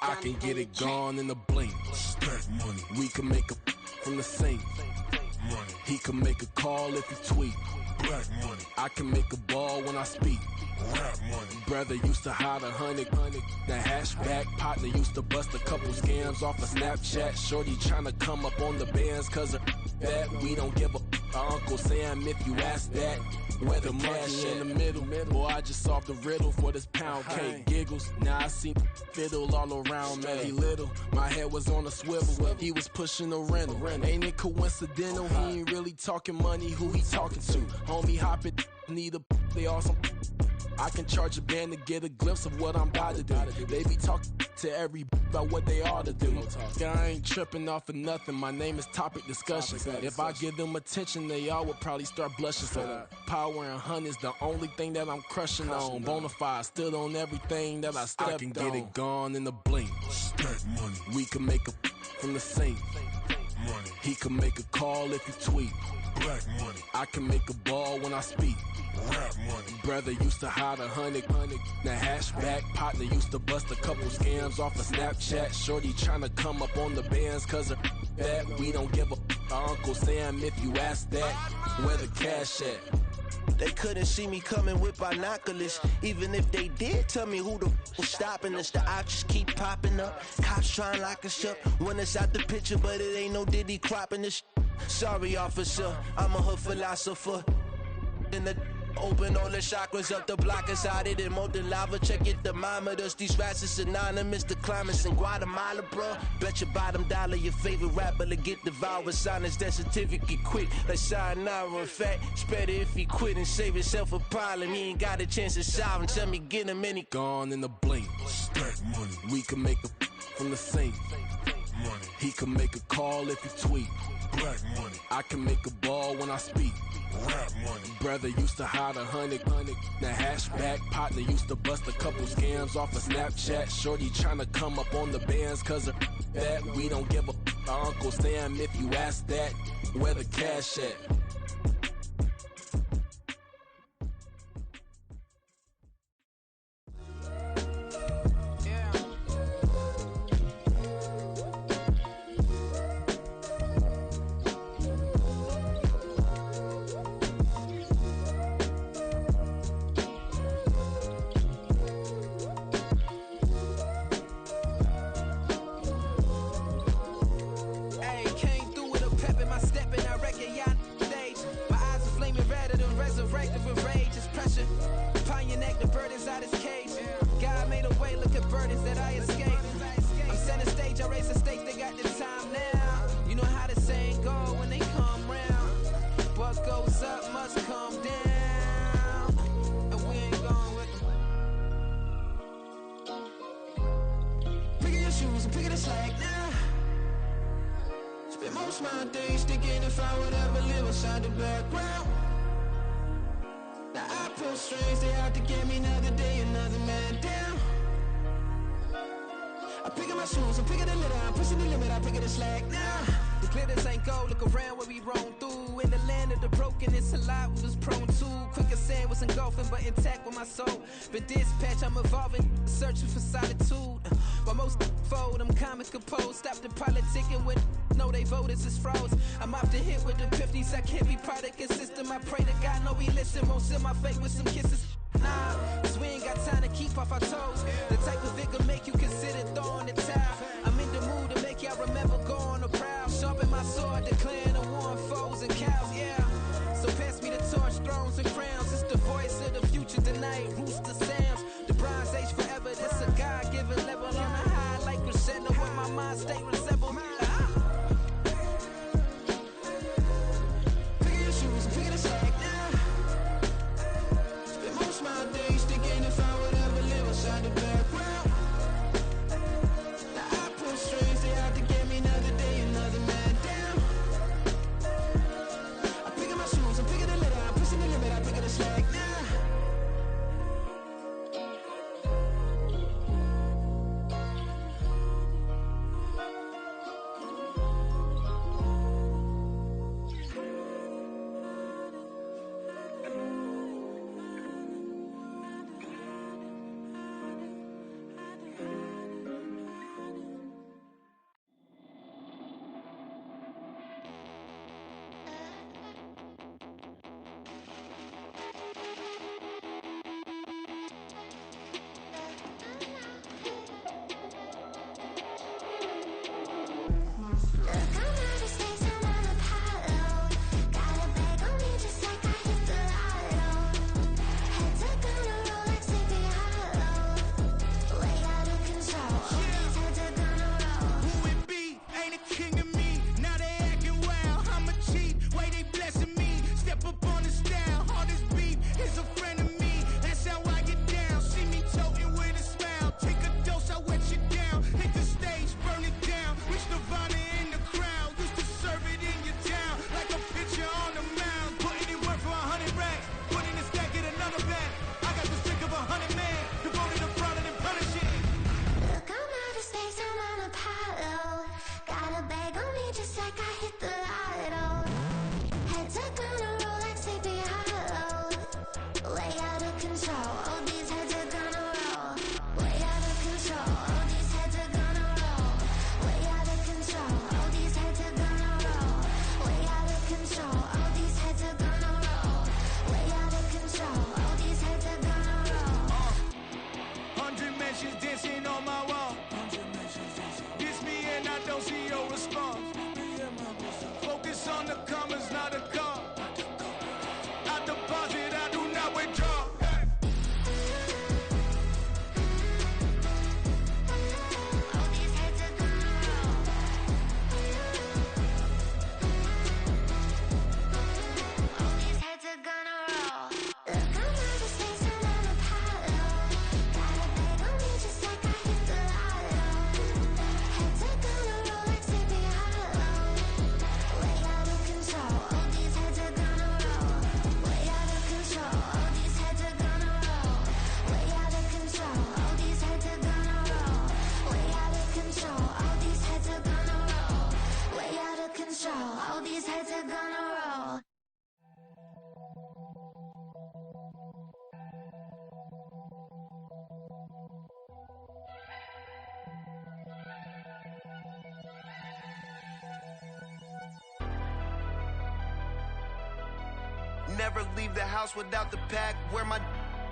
I can get it gone in a blink. Stack money. We can make a from the sink. Money. He can make a call if he tweet. Black money. I can make a ball when I speak. Rap money. Brother used to hide 100. The hashback partner used to bust a couple scams off of Snapchat. Shorty tryna come up on the bands cause of that. We don't give a Uncle Sam if you ask that. Where the cash in the middle. Boy, I just solved the riddle for this pound cake. Giggles, now I see fiddle all around me. Little, my head was on a swivel. He was pushing a rental. Ain't it coincidental? He ain't really talking money. Who he talking to? Homie hopping, need a they awesome. I can charge a band to get a glimpse of what I'm about to do. They be talking to every about what they ought to do. I ain't tripping off of nothing. My name is Topic Discussion. If I give them attention, they all would probably start blushing. So power and hunt is the only thing that I'm crushing on. Bonafide stood on everything that I stepped on. I can get it gone in a blink. Stack money. We can make a from the sink. Money. He can make a call if he tweet. Black money. I can make a ball when I speak. Rap money. Brother used to hide 100. The hashback partner used to bust a couple scams off of Snapchat. Shorty tryna come up on the bands cause of that. We don't give a Uncle Sam if you ask that. Where the cash at? They couldn't see me coming with binoculars. Even if they did tell me who the f was stopping us, the options keep popping up. Cops trying to lock us up when it's out the picture, but it ain't no Diddy cropping this. Sorry, officer, I'm a hood philosopher. In the open all the chakras up, the block is out it and molten lava. Check your thermometers, these rats is synonymous to climates in Guatemala, bro. Bet your bottom dollar your favorite rapper to get devoured. Sign his death certificate quick, like sayonara. In fact, it's better if he quit and save himself a problem. He ain't got a chance to solve him. Tell me, get him any gone in a blink. Stack money. We can make a from the sink. Money. He can make a call if he tweet. Black money. I can make a ball when I speak. Rap money. Brother used to hide 100. The hashback partner used to bust a couple scams off of Snapchat. Shorty tryna come up on the bands cause of that. We don't give a Uncle Sam if you ask that. Where the cash at? shoes and picking the slack now. Spend most of my days thinking if I would ever live inside the background. Now I pull strings, they out to get me another day, another man down. I'm picking my shoes, I'm picking the litter, I'm pushing the limit, I'm picking the slack now. The glitters ain't gold, look around where we roam through. In the land of the broken, it's a lot we was prone to. Quicker sand was engulfing, but intact with my soul. But dispatch, I'm evolving, searching for solitude. While most fold, I'm comic composed. Stop the politicking when know they voters is froze. I'm off the hit with the 50s, I can't be product and system. I pray to God, no, he listen, won't seal my fate with some kisses. Nah, cause we ain't got time to keep off our toes. The type of vigor make you consider throwing the towel. I'm in the mood to make y'all remember going to proud. Sharpen my sword, declaring the war on foes and cows, yeah. So pass me the torch, thrones and crowns. It's the voice of the future tonight, rooster sounds. The Bronze Age forever, this a God-given level. On a high like crescendo, where my mind state resemble. Pick your shoes and pick the slack now. Spend most of my days thinking if I would ever live inside the background. Now I pull strings, they out to get me another day, another man down. I'm picking my shoes, I'm picking the litter, I'm pushing the limit, I'm picking the slack now. Never leave the house without the pack. Where my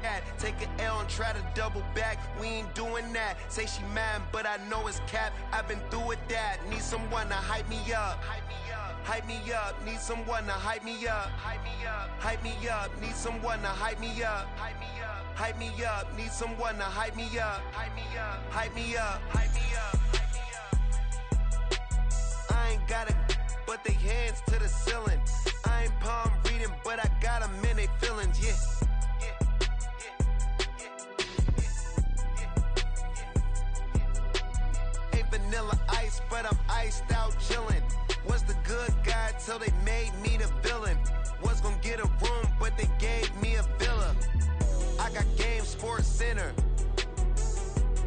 at? Take an L and try to double back. We ain't doing that. Say she mad, but I know it's cap. I've been through with that. Need someone to hype me up. Hype me up. Need someone to hype me up. Hype me up. Need someone to hype me up. Hype me up. Need someone to hype me up. Hype me up. I ain't got a, but they hands to the ceiling. I ain't palm reading, but I got them in they feelings, yeah. Hey, got vanilla ice, but I'm iced out chillin'. Was the good guy till they made me the villain. Was gonna get a room, but they gave me a villa. I got Game Sports Center.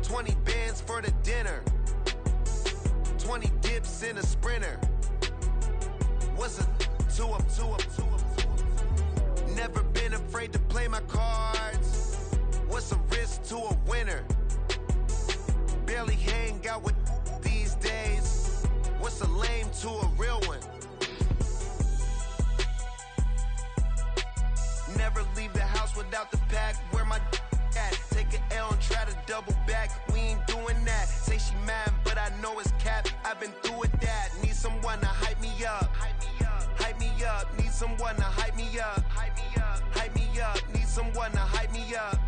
20 bands for the dinner. 20 dips in a sprinter. What's a two up? Never been afraid to play my cards. What's a risk to a winner? Barely hang out with these days. What's a lame to a real one? Never leave the house without the pack. Where my at? Take an L and try to double back. We ain't doing that. Say she mad, but I know it's cap. I've been through with that. Need someone to hype me up. Hype me up. Need someone to hype me up. Hype me up. Need someone to hype me up.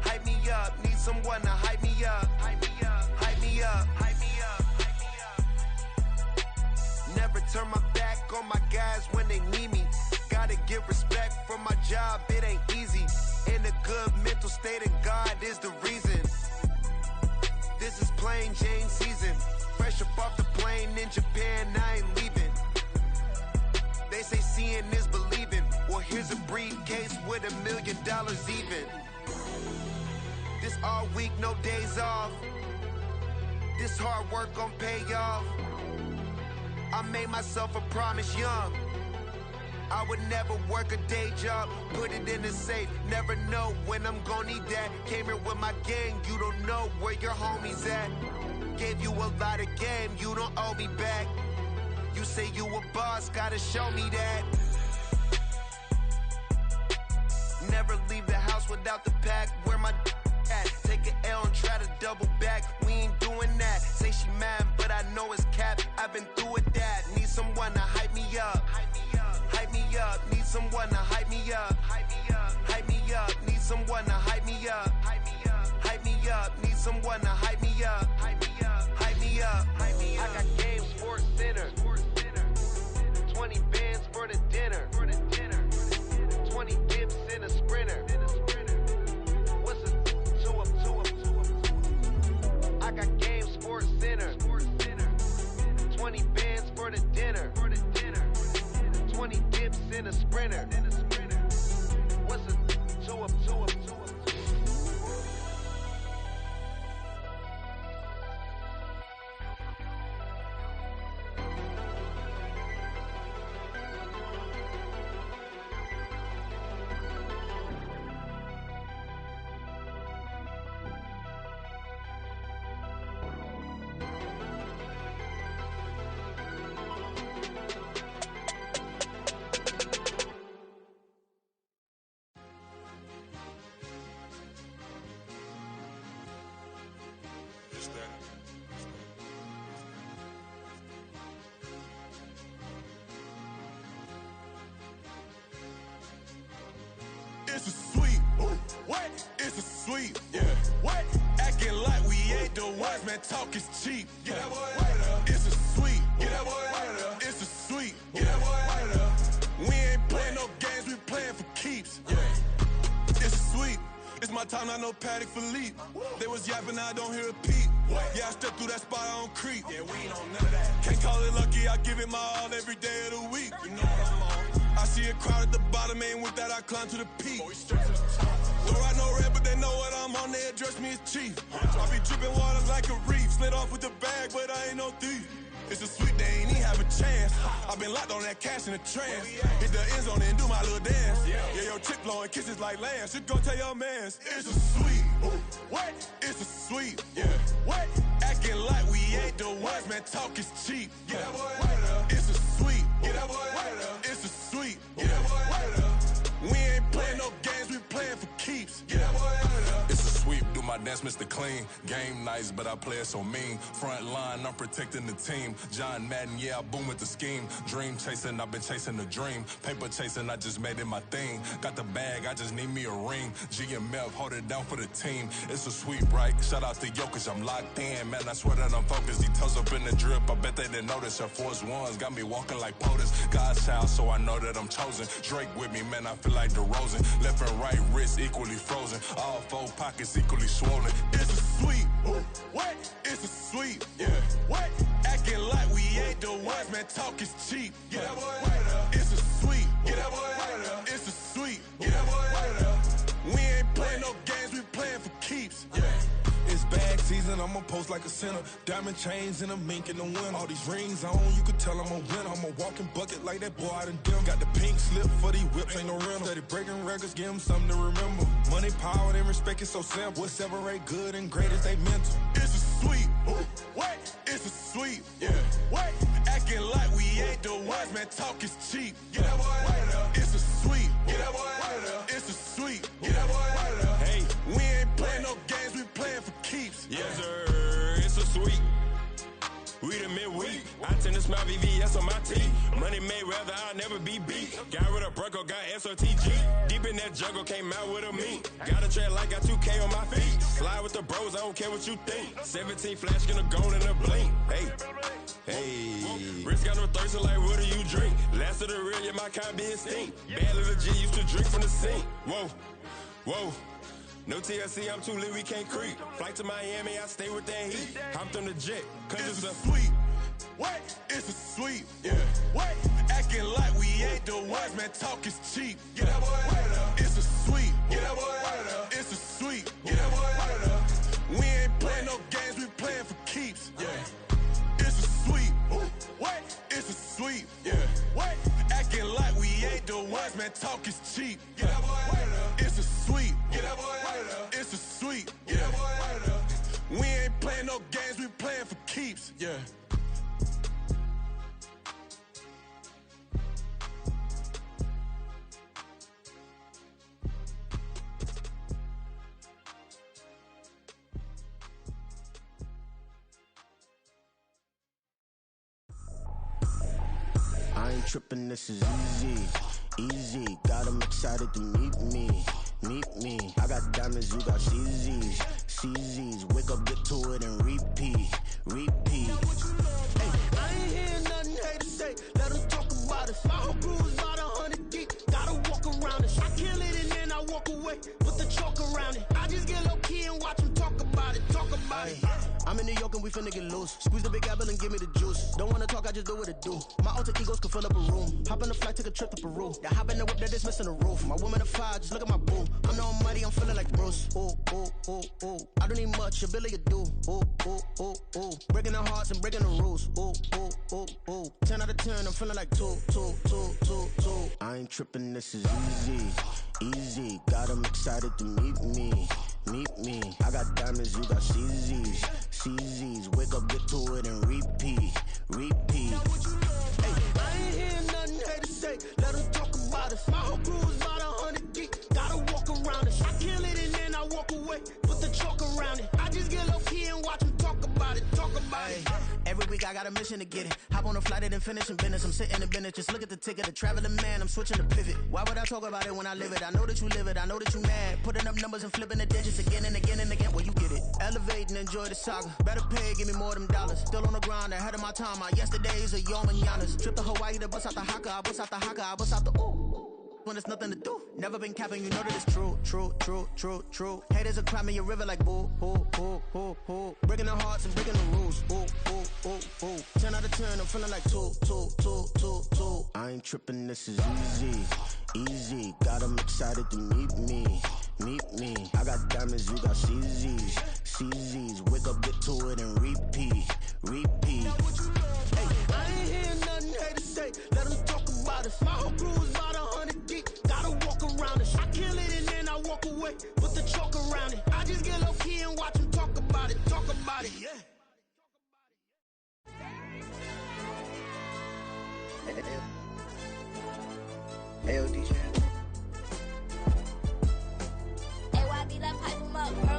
Hype me up. Need someone to hype me up. Hype me up. Never turn my back on my guys when they need me. Gotta give respect for my job, it ain't easy. In a good mental state, and God is the reason. This is plain Jane season. Fresh up off the plane in Japan, I ain't leaving. They say seeing is believing. Well, here's a briefcase with $1 million even. This all week, no days off. This hard work gon' pay off. I made myself a promise young. I would never work a day job, put it in the safe. Never know when I'm gon' need that. Came here with my gang, you don't know where your homies at. Gave you a lot of game, you don't owe me back. You say you a boss, gotta show me that. Never leave the house without the pack. Where my at? Take an L and try to double back. We ain't doing that. Say she mad, but I know it's cap. I've been through with that. Need someone to hype me up. Hype me up. Need someone to hype me up. Hype me up. Need someone to hype me up. Hype me up. Need someone to hype me up. Hype me up. I got Game Sports Center. 20 bands for the dinner. 20 dips in a sprinter. What's a two up? I got Game Sports Center. 20 bands for the dinner. 20 dips in a sprinter. What's a two up? It's a sweep. What? It's a sweep. Yeah. What? Acting like we ain't the ones, man. Talk is cheap. Get that boy out of there. It's a sweep. Get that boy out of there. It's a sweep. Get that boy out of there. We ain't playing no games, we playing for keeps. Yeah. It's a sweep. It's my time, not no Paddock Philippe. They was yapping, I don't hear a peep. Yeah, I step through that spot, I don't creep. Yeah, we ain't on none of that. Can't call it lucky, I give it my all every day of the week. You know what I'm on. I see a crowd at the bottom, and with that I climb to the peak. Don't ride no red, but they know what I'm on, they address me as chief. I be dripping water like a reef, slid off with the bag, but I ain't no thief. It's a sweep, they ain't even have a chance. I've been locked on that cash in a trance. Hit the end zone and do my little dance. Yeah, your chick blowing kisses like lambs. You go tell your mans. It's a sweep. What? It's a sweep. Yeah. What? Acting like we ain't the ones, man. Talk is cheap. Get that boy out of there. It's a sweep. Get that boy out of there. It's a sweep. Get that boy out of there. We ain't playing no games, we playing for keeps. Get that boy out of there. It's a sweep, do my dance, Mr. Clean. Game nice, but I play it so mean. Front line, I'm protecting the team. John Madden, yeah, I boom with the scheme. Dream chasing, I've been chasing the dream. Paper chasing, I just made it my thing. Got the bag, I just need me a ring. GMF, hold it down for the team. It's a sweep, right? Shout out to Jokic, I'm locked in. Man, I swear that I'm focused. He toes up in the drip, I bet they didn't notice. Air Force Ones got me walking like POTUS. God's child, so I know that I'm chosen. Drake with me, man, I feel like DeRozan. Left and right wrist equally frozen. All four pockets equally swollen. It's a sweep. What? It's a sweep. sweet. Yeah. What? Acting like we ain't the ones, man. Talk is cheap. Get that boy out of there. It's a sweet. Get that boy out of there. It's a sweet. Get that boy out of there. We ain't playing no games, we playing for keeps. Yeah. It's bag season, I'ma post like a sinner. Diamond chains and a mink in the wind. All these rings on, you could tell I'm a winner. I'm a walking bucket like that boy out in dim. Got the pink slip for these whips, ain't no rental. Steady breaking records, give them something to remember. Money, power, and respect is so simple. What separate good and great is they mental. It's a sweet. What? It's a sweet. Yeah. What? Acting like we ain't the ones, man. Talk is cheap. Get that boy out of there. It's a sweet. Get that boy out of there. It's a sweet. Get that boy out of there. Hey, we ain't playing no games, we playing for keeps. Yes, sir. It's a sweet. We the midweek. I tend to smile VVS on my teeth. Money made rather I'll never be beat. Got rid of Bronco, got SOTG. Deep in that jungle, came out with a meat. Got a tread like got 2K on my feet. Slide with the bros, I don't care what you think. 17 flash, gonna go in a blink. Hey. Hey, Rich got no thirst, like what do you drink? Last of the real, yeah, my kind be extinct. Bad little G used to drink from the sink. Whoa, whoa. No TLC, I'm too lit, we can't creep. Flight to Miami, I stay with that heat. Hopped on the jet, cause it's a sweet. What? It's a sweet. Yeah. What? Acting like we ain't the ones, man. Talk is cheap. Get that boy out of there. It's a sweet. Get that boy out of there. It's a sweet. Get that boy out of there. We ain't playing no games, we playing for keeps. Yeah. It's a sweet. What? It's a sweet. Yeah. What? Acting like we ain't the ones, man. Talk is cheap. Get that boy out of there. It's a sweet. Get that boy out of there. It's a sweet. Get that boy out of there. We ain't playing no games, we playing for keeps. Yeah. I ain't tripping, this is easy, easy. Got 'em excited to meet me, meet me. I got diamonds, you got CZs, CZs. Wake up, get to it, and repeat, repeat. Hey, I ain't hearing nothing haters say. Let them talk about us. My whole crew is about 100 deep. Gotta walk around us. I kill it and then I walk away. Put the chalk around it. I just get low key and watch them talk about it. Talk about it. I'm in New York and we finna get loose. Squeeze the big apple and give me the juice. Don't wanna talk, I just do what it do. My alter egos can fill up a room. Hop on the flight, take a trip to Peru. That hop in the whip that is missing the roof. My woman a fire, just look at my boo. I'm the almighty, I'm feeling like Bruce. Ooh, ooh, ooh, ooh. I don't need much, ability to do. Ooh, ooh, ooh, ooh. Breaking the hearts and breaking the rules. Ooh, ooh, ooh, ooh. 10 out of 10, I'm feeling like 2, 2, 2, 2, 2. I ain't tripping, this is easy, easy. Got 'em excited to meet me, meet me. I got diamonds, you got CZs, CZs. Wake up, get to it, and repeat, repeat. Hey, I ain't hearing nothing haters say. Let them talk about us. My whole crew is about 100 deep. Gotta walk around us. I kill it and then I walk away. Put the chalk around it. I just get low key and watch them talk about it. Talk about it. Every week I got a mission to get it. Hop on a flight and then finish in business. I'm sitting in business, just look at the ticket. A traveling man, I'm switching to pivot. Why would I talk about it when I live it? I know that you live it, I know that you mad. Putting up numbers and flipping the digits again and again and again. Well, you get it. Elevate and enjoy the saga. Better pay, give me more of them dollars. Still on the grind, ahead of my time. My yesterdays are your mananas. Trip to Hawaii to bust out the haka. I bust out the haka, I bust out the ooh. When there's nothing to do. Never been capping, you know that it's true, true, true, true, true. Haters are climbing your river like boo, boo, boo, boo, boo. Breaking the hearts and breaking the rules. Ooh, ooh, ooh, ooh. 10 out of 10, I'm feeling like 2, 2, 2, 2, 2. I ain't tripping, this is easy, easy. Got 'em excited to meet me, meet me. I got diamonds, you got CZs, CZs. Wake up, get to it, and repeat, repeat. Hey, I ain't hearing nothing haters say. Let them talk about us. My whole crew is about 100 deep. Gotta walk around us. I kill it and then I walk away. Put the chalk around it. I just get low key and watch them talk about it. Talk about it. Yeah. Hey, DJ. Hey, YB, let's pipe him up, bro.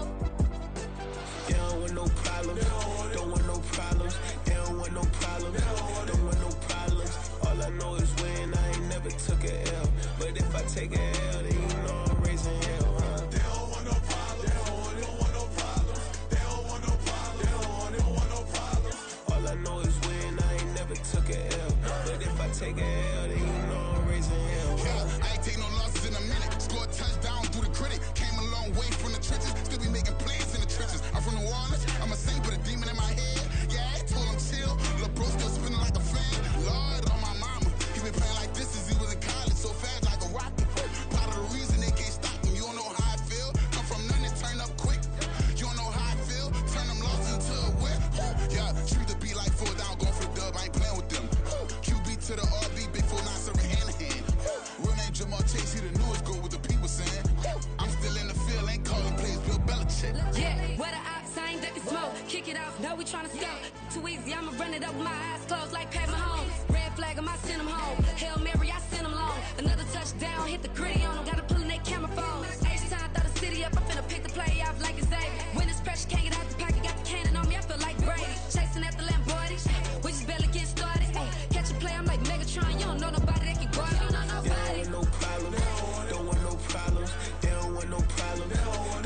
They don't want no problems. Don't want no problems. They don't want no problems. Don't want no problems. All I know is win. I ain't never took a L. But if I take a L, then you know I'm raising hell, huh? They don't want no problems. They don't want no problems. They don't want no problems. They don't want no problems. All I know is win. I ain't never took a L. But if I take a L, then you know I'm raising hell, huh? Yeah, I ain't take no losses in a minute. Scored touchdown through the critic. Came a long way from the trenches. Still be making plays in the trenches. I'm from New Orleans. I'm a saint, but a demon in my head. tryna scout. Too easy, I'ma run it up with my eyes closed like Pat Mahomes. Red flag, I send them home. Hail Mary, I send them long. Another touchdown, hit the gritty on them. Gotta pull in their camera phones. H-time, throw the city up. I'm finna pick the play off like it's Xavier. When it's pressure, can't get out the pocket. Got the cannon on me, I feel like Brady. Chasing after Lamborghini, we just barely get started. Ay, catch a play, I'm like Megatron. You don't know nobody that can guard it. You don't know nobody. They don't want no problems. Don't want no problems. They don't want no problems.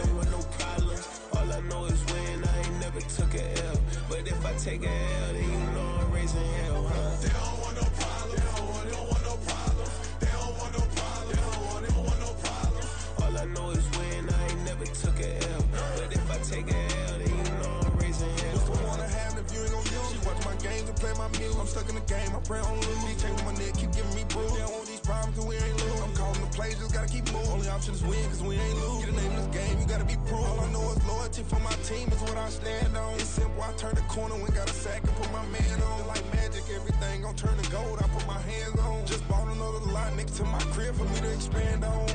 Don't want no problems. All I know is win. I ain't never took a L. But if I take a L, then you know I'm raising hell, huh? They don't want no problems. They don't want no problems. They don't want no problems. They don't want no problems. All I know is win. I ain't never took a L. But if I take a L, then you know I'm raising hell. What's the point of having if you ain't gon' use? She watch my games and play my music. I'm stuck in the game. I pray on lose. These chains on my neck keep giving me bruise. They don't want these problems cause we ain't lose. I'm calling the plays, just gotta keep moving. Only option is win cause we ain't lose. Get the name of this game, you gotta be proof. All I know is loyalty for my team is what I stand on. It's simple, I turn the corner when got a sack and put my man on. Like magic, everything gon' turn to gold. I put my hands on. Just bought another lot next to my crib for me to expand on.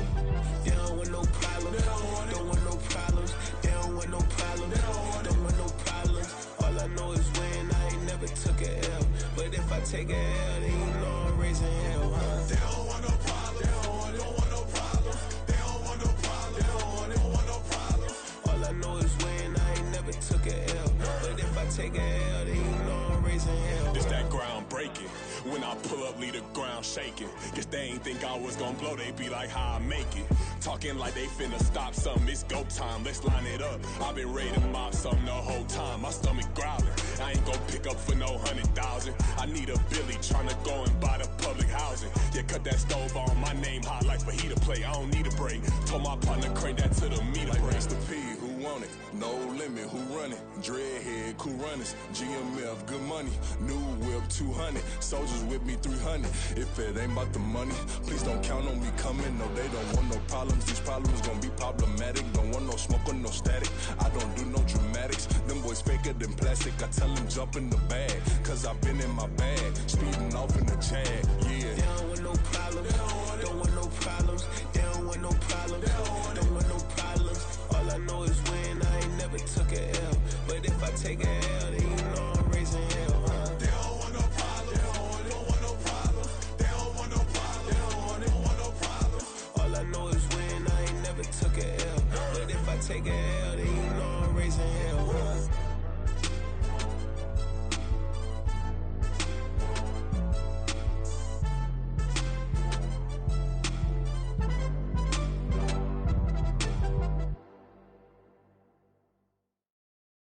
They don't want no problems. Don't want no problems. They don't want no problems. Don't want no problems. All I know is win. I ain't never took a L. But if I take a L, then you know I'm raising hell, huh? They don't want no problems. They don't want no problems. They don't want no problems. They don't want no problems. All I know is win. I ain't never took a L. But if I take a L, then you know I'm raising hell. It's that ground breaking. When I pull up, leave the ground shaking. Guess they ain't think I was gonna blow, they be like, how I make it. Talking like they finna stop something, it's go time, let's line it up. I've been ready to mop something the whole time, my stomach growling. I ain't gon' pick up for no 100,000. I need a Billy tryna go and buy the public housing. Yeah, cut that stove on, my name hot like fajita play. I don't need a break. Told my partner crank that to the meter like break. Mr. P, who want it? No limit, who run it? Dreadhead, cool runners. GMF, good money. New whip, 200. Soldiers with me, 300. If it ain't about the money, please don't count on me coming. No, they don't want no problems. These problems gon' be problematic. Don't want no smoke or no static. I don't do no dramatics. Them boys faker than plastic. I tell them jump in the bag, cause I've been in my bag. Speeding off in the Jag, yeah. They don't want no problems. Don't want no problems. They don't want no problems. Don't want no problems. All I know is win. I ain't never took a L. But if I take a L, then you know I'm raising hell, huh? They don't want no problems. They don't want no problems. They don't want no problems. They don't want no problems. All I know is win. I ain't never took a L. But if I take a L, then you know I'm raising hell, huh?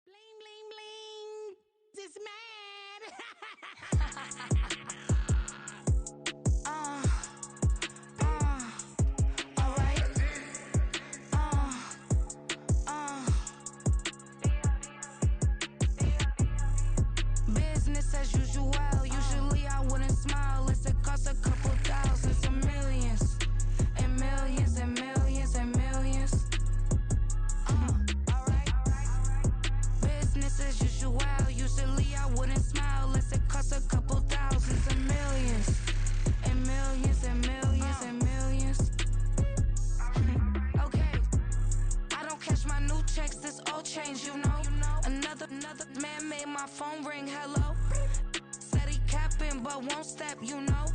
Bling, bling, bling. This mad. Alright. Business as usual. Usually I wouldn't smile. It's it cost a couple thousands and millions. And millions and millions and millions. Business as usual. Usually I wouldn't smile unless it cost a couple thousands and millions. And millions and millions and millions. Okay. I don't catch my new checks, this old change, you know. Another man made my phone ring, hello. Said he capping but won't step, you know.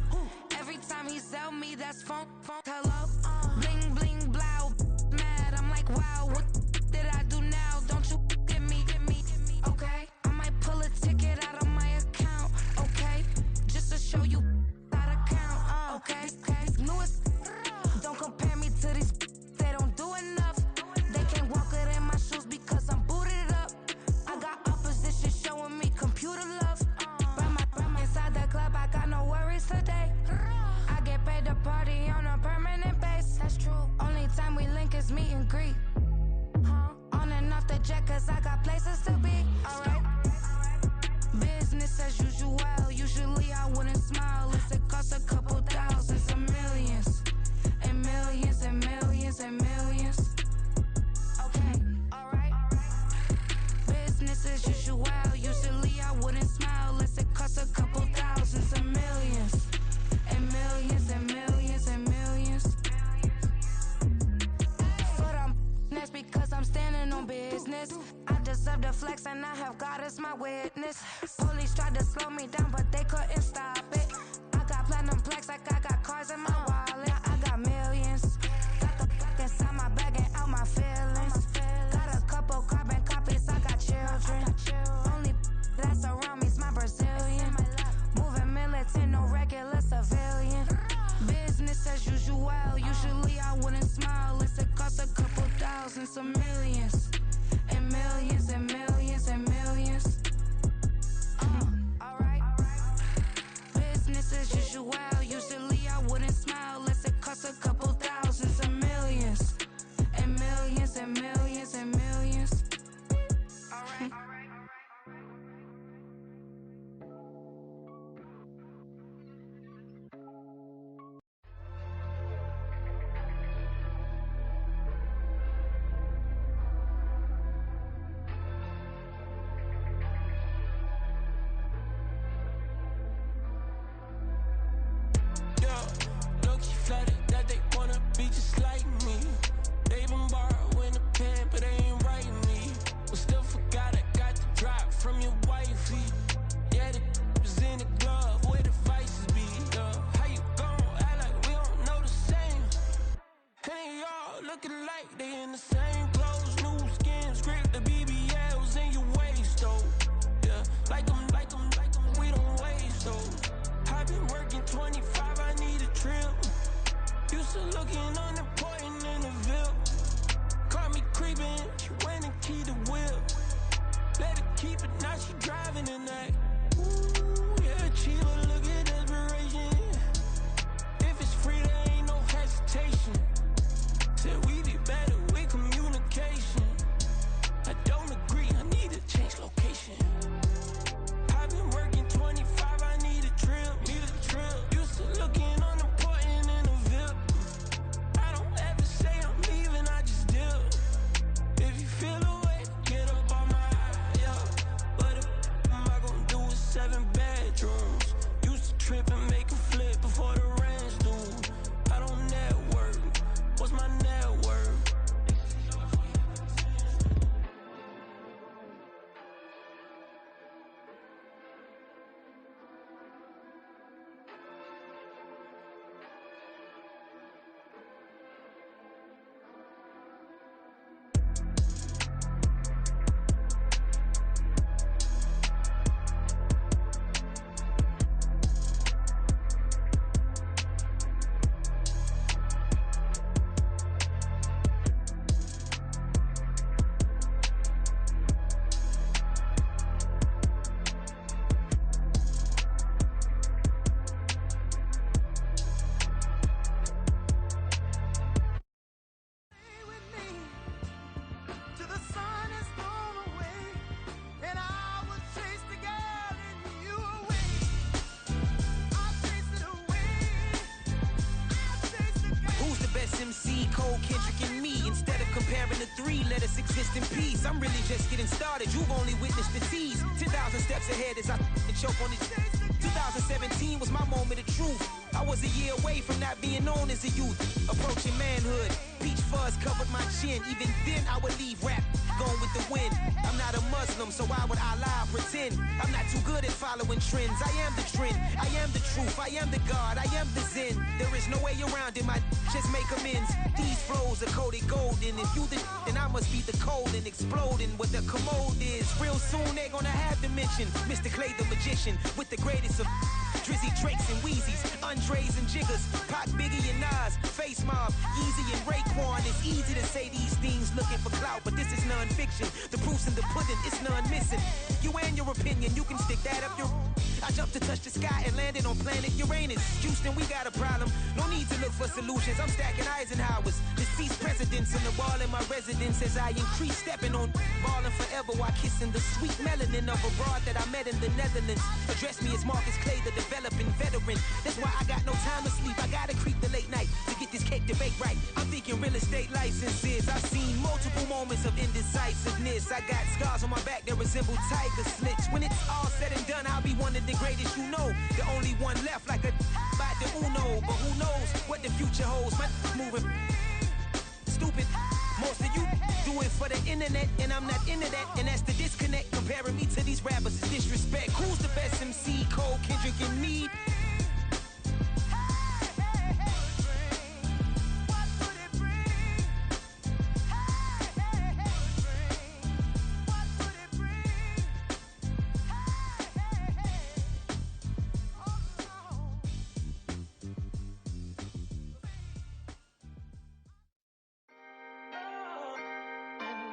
Every time he sell me, that's phone, hello. Bling, bling, blow, mad, I'm like, wow, what did I do now? Don't you get me, okay? I might pull a ticket out of my account, okay? Just to show you how to count, okay? Newest, don't compare me to these, they don't do enough. They can't walk it in my shoes because I'm booted up. I got opposition showing me computer love. Inside the club, I got no worries today. I get paid to party on a permanent base. That's true. Only time we link is meet and greet. this. Police tried to slow me down, but they couldn't stop it. I got platinum plaques like I got cars in my wallet. I got millions. Got the fuck inside my bag and out my feelings. Got a couple carbon copies, I got children. Only that's around me's my Brazilian. Moving militant, no regular civilian. Business as usual, usually I wouldn't smile unless it cost a couple thousand, some millions. And millions and millions and millions. Alright. Business as usual, usually I wouldn't smile unless it cost a couple thousand, some millions. And millions and millions and millions. Alright. Flattered that they wanna be just like me. They been borrowing a pen, but they ain't writing me. But still forgot I got the drop from your wifey. Yeah, the was in the glove, where the vices be. How you gon' act like we don't know the same? And y'all looking like they in the same clothes, new skin, script, the BBLs in your waist, though. Yeah, like them, we don't waste, though. I've been working 25, I need a trip. Used to looking unimportant in the Ville. Caught me creeping, she went and keyed the wheel. Let her keep it, now she driving in that. Ooh, yeah, Chiva, look at desperation. If it's free, there ain't no hesitation. Said we be better with communication. I don't agree, I need to change location. I've been working 25, I need a trip. Used to looking unimportant in the Ville. I don't ever say I'm leaving, I just deal. If you feel away, get up on my yeah. What am I gonna do with 7 bedrooms? Used to trip and make a flip before the rent's due. I don't network. What's my net worth? I'm really just getting started. You've only witnessed the tease. 10,000 steps ahead as I choke on it. 2017 was my moment of truth. I was a year away from not being known as a youth. Approaching manhood. Peach fuzz covered my chin. Even then I would leave rap going with the wind. I'm not a Muslim, so why would Allah pretend? I'm not too good at following trends. I am the trend. I am the truth. I am the God. I am the Zen. There is no way around it. My just make amends. These flows are coated golden. If you the then I must be the cold and exploding what the commode is. Real soon they're gonna have to mention Mr. Clay the magician with the greatest of Drizzy, Drakes, and Wheezies, Andres and Jiggers, Pac, Biggie, and Nas, Face Mob, Easy and Raekwon. It's easy to say these things looking for clout, but this is non-fiction. The proof's in the pudding, it's none missing. You and your opinion, you can stick that up your... I jumped to touch the sky and landed on planet Uranus. Houston, we got a problem. No need to look for solutions. I'm stacking Eisenhowers. Deceased presidents in the wall in my residence as I increase stepping on balling forever while kissing the sweet melanin of a broad that I met in the Netherlands. Address me as Marcus Clay, the developing veteran. That's why I got no time to sleep. I gotta creep the late night to get this cake to bake right. I'm thinking real estate licenses. I've seen multiple moments of indecisiveness. I got scars on my back that resemble tiger slits. When it's all said and done, I'll be one of the greatest you know. The only one left like a by the Uno. But who knows what the future holds. My moving stupid. Most of you do do it for the internet, and I'm not into that. And that's the disconnect. Comparing me to these rappers is disrespect. Who's the best MC? Cole, Kendrick, and me?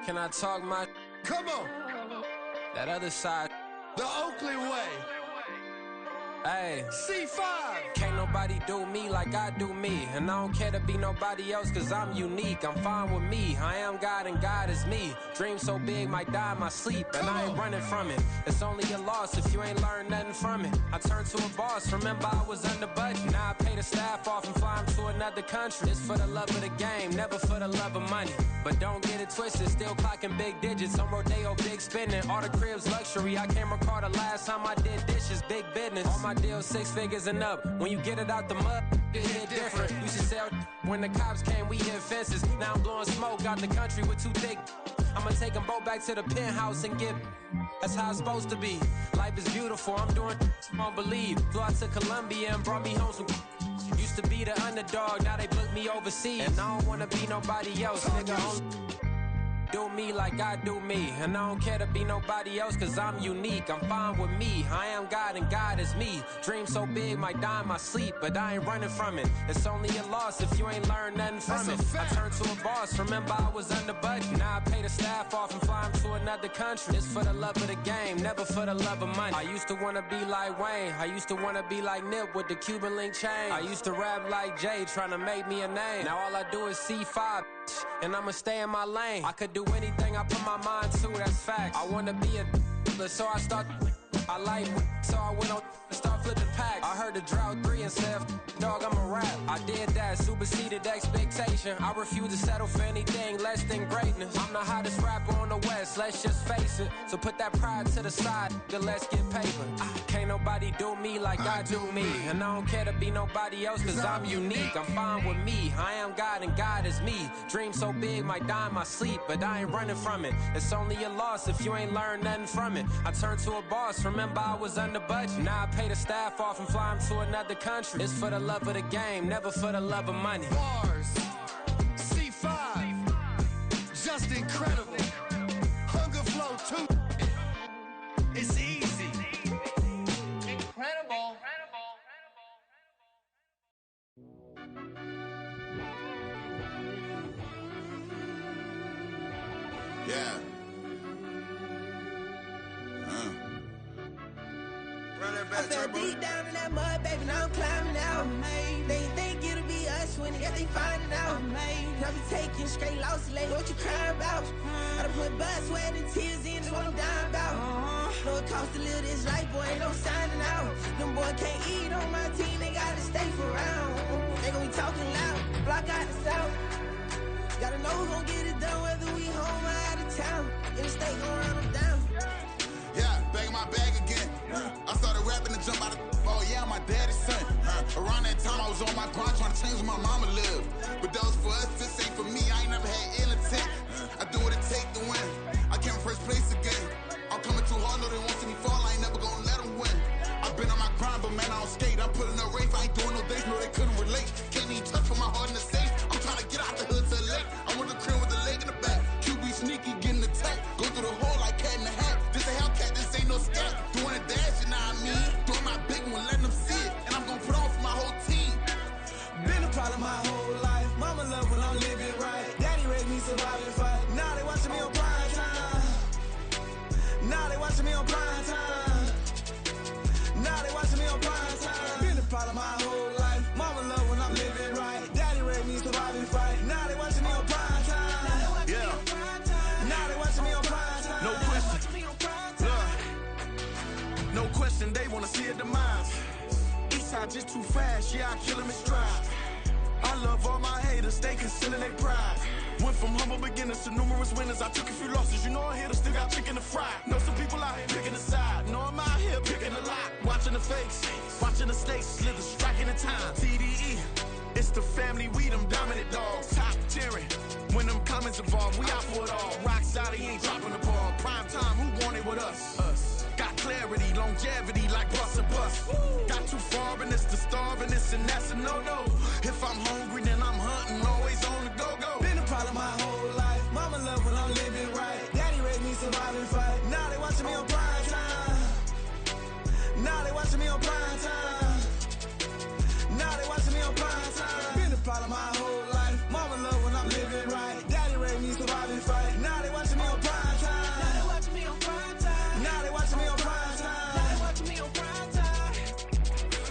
Can I talk my... Come on. That other side. The Oakley way. Hey. C5. Can't nobody do me like I do me. And I don't care to be nobody else cause I'm unique. I'm fine with me. I am God and God is me. Dream so big might die in my sleep. And I ain't running from it. It's only a loss if you ain't learned nothing from it. I turned to a boss. Remember I was under budget. Now I pay the staff off and fly them to another country. It's for the love of the game, never for the love of money. But don't get it twisted, still clocking big digits. On Rodeo, big spending. All the cribs luxury. I can't recall the last time I did dishes. Big business. All my deals 6 figures and up. When you get it out the mud, it hit different. Used to sell when the cops came, we hit fences. Now I'm blowing smoke out the country with 2 thick. I'ma take them both back to the penthouse and get. That's how it's supposed to be. Life is beautiful, I'm doing you won't believe. Flew out to Colombia and brought me home some. Used to be the underdog, now they book me overseas. And I don't wanna be nobody else, nigga. Do me like I do me. And I don't care to be nobody else cause I'm unique. I'm fine with me. I am God and God is me. Dream so big might die in my sleep, but I ain't running from it. It's only a loss if you ain't learned nothing from it. I turned to a boss. Remember I was under budget. Now I pay the staff off and fly them to another country. It's for the love of the game, never for the love of money. I used to wanna be like Wayne. I used to wanna be like Nip with the Cuban link chain. I used to rap like Jay, trying to make me a name. Now all I do is C5, and I'ma stay in my lane. I could do anything I put my mind to, that's facts. I wanna be a so I start. I like so I went on and start flipping packs. I heard the drought 3 and said, dog, I'm a rap. I did that, superseded expectation. I refuse to settle for anything less than greatness. I'm the hottest rapper on the West, let's just face it. So put that pride to the side, then let's get paper. Can't nobody do me like I do me. And I don't care to be nobody else cause I'm unique. I'm fine with me. I am God and God is me. Dream so big might die in my sleep, but I ain't running from it. It's only a loss if you ain't learned nothing from it. I turned to a boss. Remember I was under budget. Now I pay the staff off and fly them to another country. It's for the love of the game, never for the love of money. Bars. C5. Just incredible. Hunger Flow 2. It's easy. Incredible. Yeah. I fell deep down in that mud, baby, now I'm climbing out. They think it'll be us when it, they finding out. I be taking straight losses lately, what you crying about? I done put blood, sweat, and tears in, that's what I'm dying about. Know it costs to live this life, boy, ain't no signing out. Them boy can't eat on my team, they gotta stay for round. They gon' be talking loud, block out the south. Gotta know who gon' get it done, whether we home or out of town. In the state gon' run them down. Yeah, back in my bag again. I started rapping to jump out of. Oh yeah, I'm my daddy's son. Around that time I was on my grind trying to change where my mama lived. But that was for us, this ain't for me. I ain't never had ill intent. I do what it take to win. I came first place again. I'm coming too hard, no they won't see me fall. I ain't never gonna let them win. I've been on my grind, but man I don't skate. I'm putting up race, I ain't doing no days, no they couldn't relate. Can't even touch for my heart in the safe. I'm trying to get out the hood to the lake. I want the crib with the leg in the back. QB sneaky, getting attacked. Go through the hole like cat in the hat. This a Hellcat, this ain't no scat. Doing a dash, you know what I mean? Doing my big one, letting them see it. And I'm gonna put on for my whole team. Been a problem my whole life. Mama love when I'm living right. Daddy raised me surviving fight. Now they watching me on prime time. Now they watching me on prime time. Now they watching me on prime time. Been a problem my whole life. Mama love when I'm living right. Daddy raised me surviving fight. Now they watching me on prime time. Yeah. Now they watching me on prime time. No question. No question, they wanna see a demise. Eastside just too fast, yeah, I kill him in stride. I love all my haters, they concealing their pride. Went from humble beginners to numerous winners. I took a few losses, you know I hit, still got chicken to fry. Know some people out here picking a side. Know I'm out here picking a lot. Watching the fakes, watching the stakes, slither, striking the time. TDE, It's the family, we them dominant dogs. Top tiering. When them comments involved, we out for it all. Rock solid, he ain't dropping the ball. Prime time, who want it with us? Got clarity, longevity, like bus and bus. Got too far, and it's the starving, this and that's a no-no. If I'm hungry, then I'm hunting, always on the go-go. Been a problem my whole life. Mama love when I'm living right. Daddy raised me survive and fight. Now they watching me on prime time. Now they watching me on prime time. Now they watching me on prime time. Been a problem my whole life. Mama love when I'm living right. Daddy raised me survive and fight. Now they watching me on prime time. Now they watching me on prime time. Now they watching me on prime time. Now they watching me on prime time.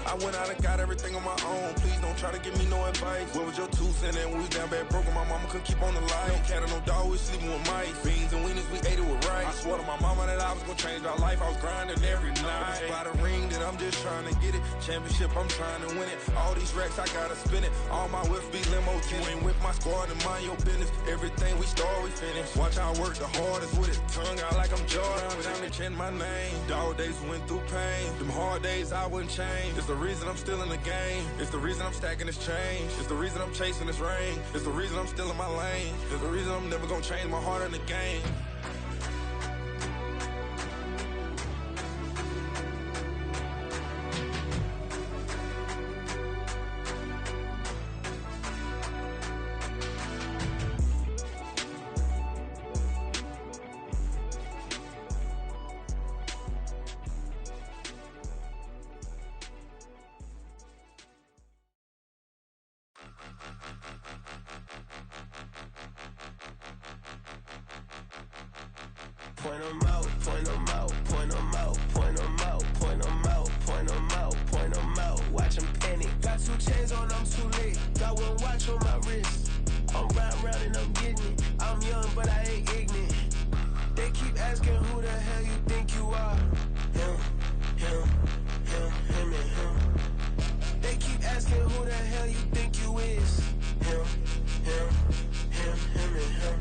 I went out and got everything on my own. Please don't try to give me no advice. What was your 2 cents and we was down bad broke and my mama couldn't keep on the light. No cat or no dog, we sleeping with mice. Beans and wieners, we ate it with rice. I swore to my mama that I was gonna change our life. I was grinding every night. By the ring that I'm just trying to get it. Championship, I'm trying to win it. All these racks, I gotta spin it. All my whips be limo tinted. Ain't with my squad and mind your business. Everything we start, we finish. Watch how I work the hardest with it. Tongue out like I'm Jordan. Without me chanting my name. Dog days went through pain. Them hard days I wouldn't change. It's the reason I'm still in the game. It's the reason I'm stacking this change. It's the reason I'm chasing this rain. It's the reason I'm still in my lane. It's the reason I'm never gonna change my heart in the game. Point 'em out, point 'em out, point 'em out, point 'em out, point 'em out, point 'em out, point 'em out. Watch 'em panic. Got 2 chains on, I'm too late. Got 1 watch on my wrist. I'm round and I'm getting it. I'm young, but I ain't ignorant. They keep asking who the hell you think you are. Him, and him. They keep asking who the hell you think you is. Him, and him.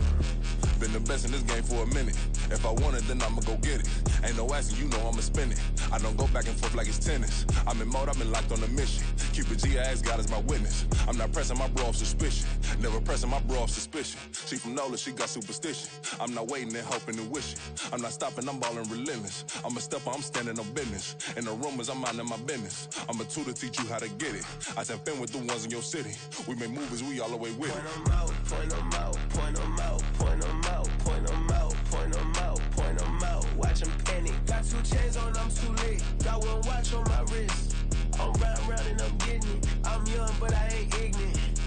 Been the best in this game for a minute. If I want it, then I'ma go get it. Ain't no asking, you know I'ma spin it. I don't go back and forth like it's tennis. I'm in mode, I've been locked on a mission. Cupid G, I ask God as my witness. I'm not pressing my bro off suspicion. Never pressing my bro off suspicion. She from Nola, she got superstition. I'm not waiting and hoping and wishing. I'm not stopping, I'm balling relentless. I'm a stepper, I'm standing on business. In the rumors, I'm minding my business. I'm a tutor, teach you how to get it. I said, fin with the ones in your city. We make movies, we all the way with it. Point 'em out, point 'em out, point 'em out, point 'em out, point 'em out, point 'em out, point 'em out. Watch 'em panic. Got 2 chains on, I'm too late. Got 1 watch on my wrist. I'm round and I'm getting it. I'm young, but I ain't ignorant.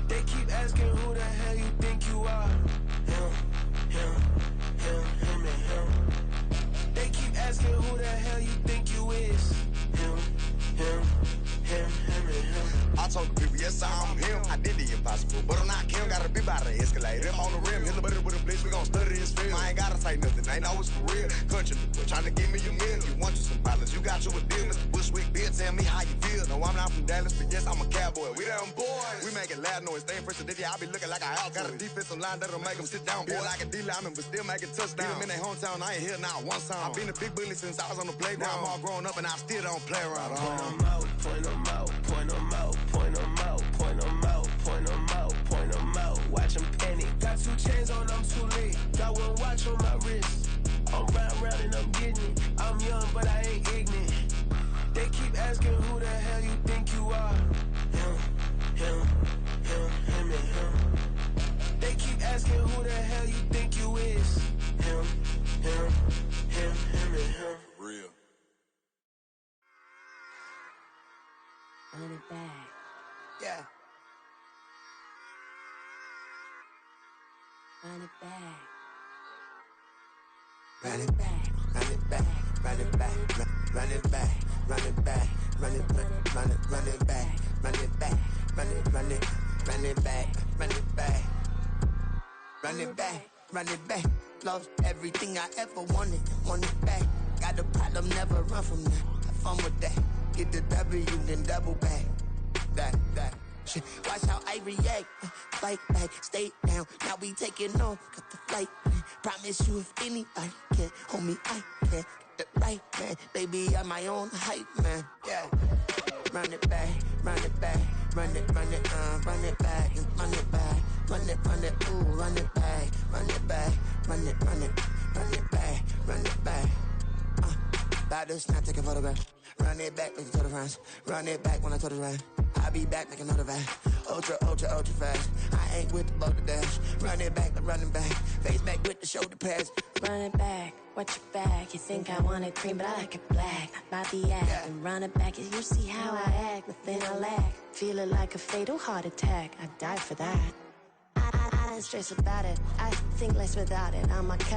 They keep asking who the hell you think you are. Him, and him. They keep asking who the hell you think you is. Him, and him. I told the people, yes, I'm him. I did the impossible, but I'm not Kim. Gotta be by the escalator. If on the rim, hit the butter with a blitz, we gon' study this film. I ain't gotta say nothing, ain't always for real. Country people trying to give me a meal. You want you some problems, you got you a deal. Mr. Bushwick, Bill, tell me how you feel. No, I'm not from Dallas, but yes, I'm a cowboy. We them boys. We making loud noise, staying fresh today. I be looking like a house. Got a defensive line that'll make them sit down. Feel like a D-lineman, but still making touchdowns. Beat them in their hometown, I ain't here now one time. I've been a big bully since I was on the playground. Now I'm all grown up and I still don't play around. Point 'em out, point 'em out, point 'em out, point 'em out, point 'em out, point 'em out, point 'em out. Watch 'em panic. Got 2 chains on, I'm too late. Got 1 watch on my wrist. I'm round and I'm getting it. I'm young, but I ain't ignorant. They keep asking who the hell you think you are. Him, and him. They keep asking who the hell you think you is. Him, and him. Real. Run it back. Yeah. Run it back. Run it back, run it back, run it back, run it back, run it back, run it back, run it back, run it back, run it back, run it back, run it back, run it back. Lost everything I ever wanted, want it back. Got a problem, never run from that. Have fun with that. Get the W, then double back. That. Shit. Watch how I react. Fight back, stay down. Now we taking on, got the flight. Promise you if anybody can, homie, I can. Get the right man, baby, I'm my own hype man. Yeah. Run it back, run it back, Run it back, and run it back. Run it, ooh, run it back. Run it back, run it back, run it back. About to snap, take a photograph. Run it back, make it to the front. Run it back when I told it right. I'll be back, make another back. Ultra fast. I ain't with the boat to dash. Run it back, I'm running back. Face back with the shoulder pads. Run it back, watch your back. You think I want it cream, but I like it black. About the act and run it back. You see how I act, nothing I lack. Feel it like a fatal heart attack. I die for that. I don't stress about it. I think less without it. I'm a cut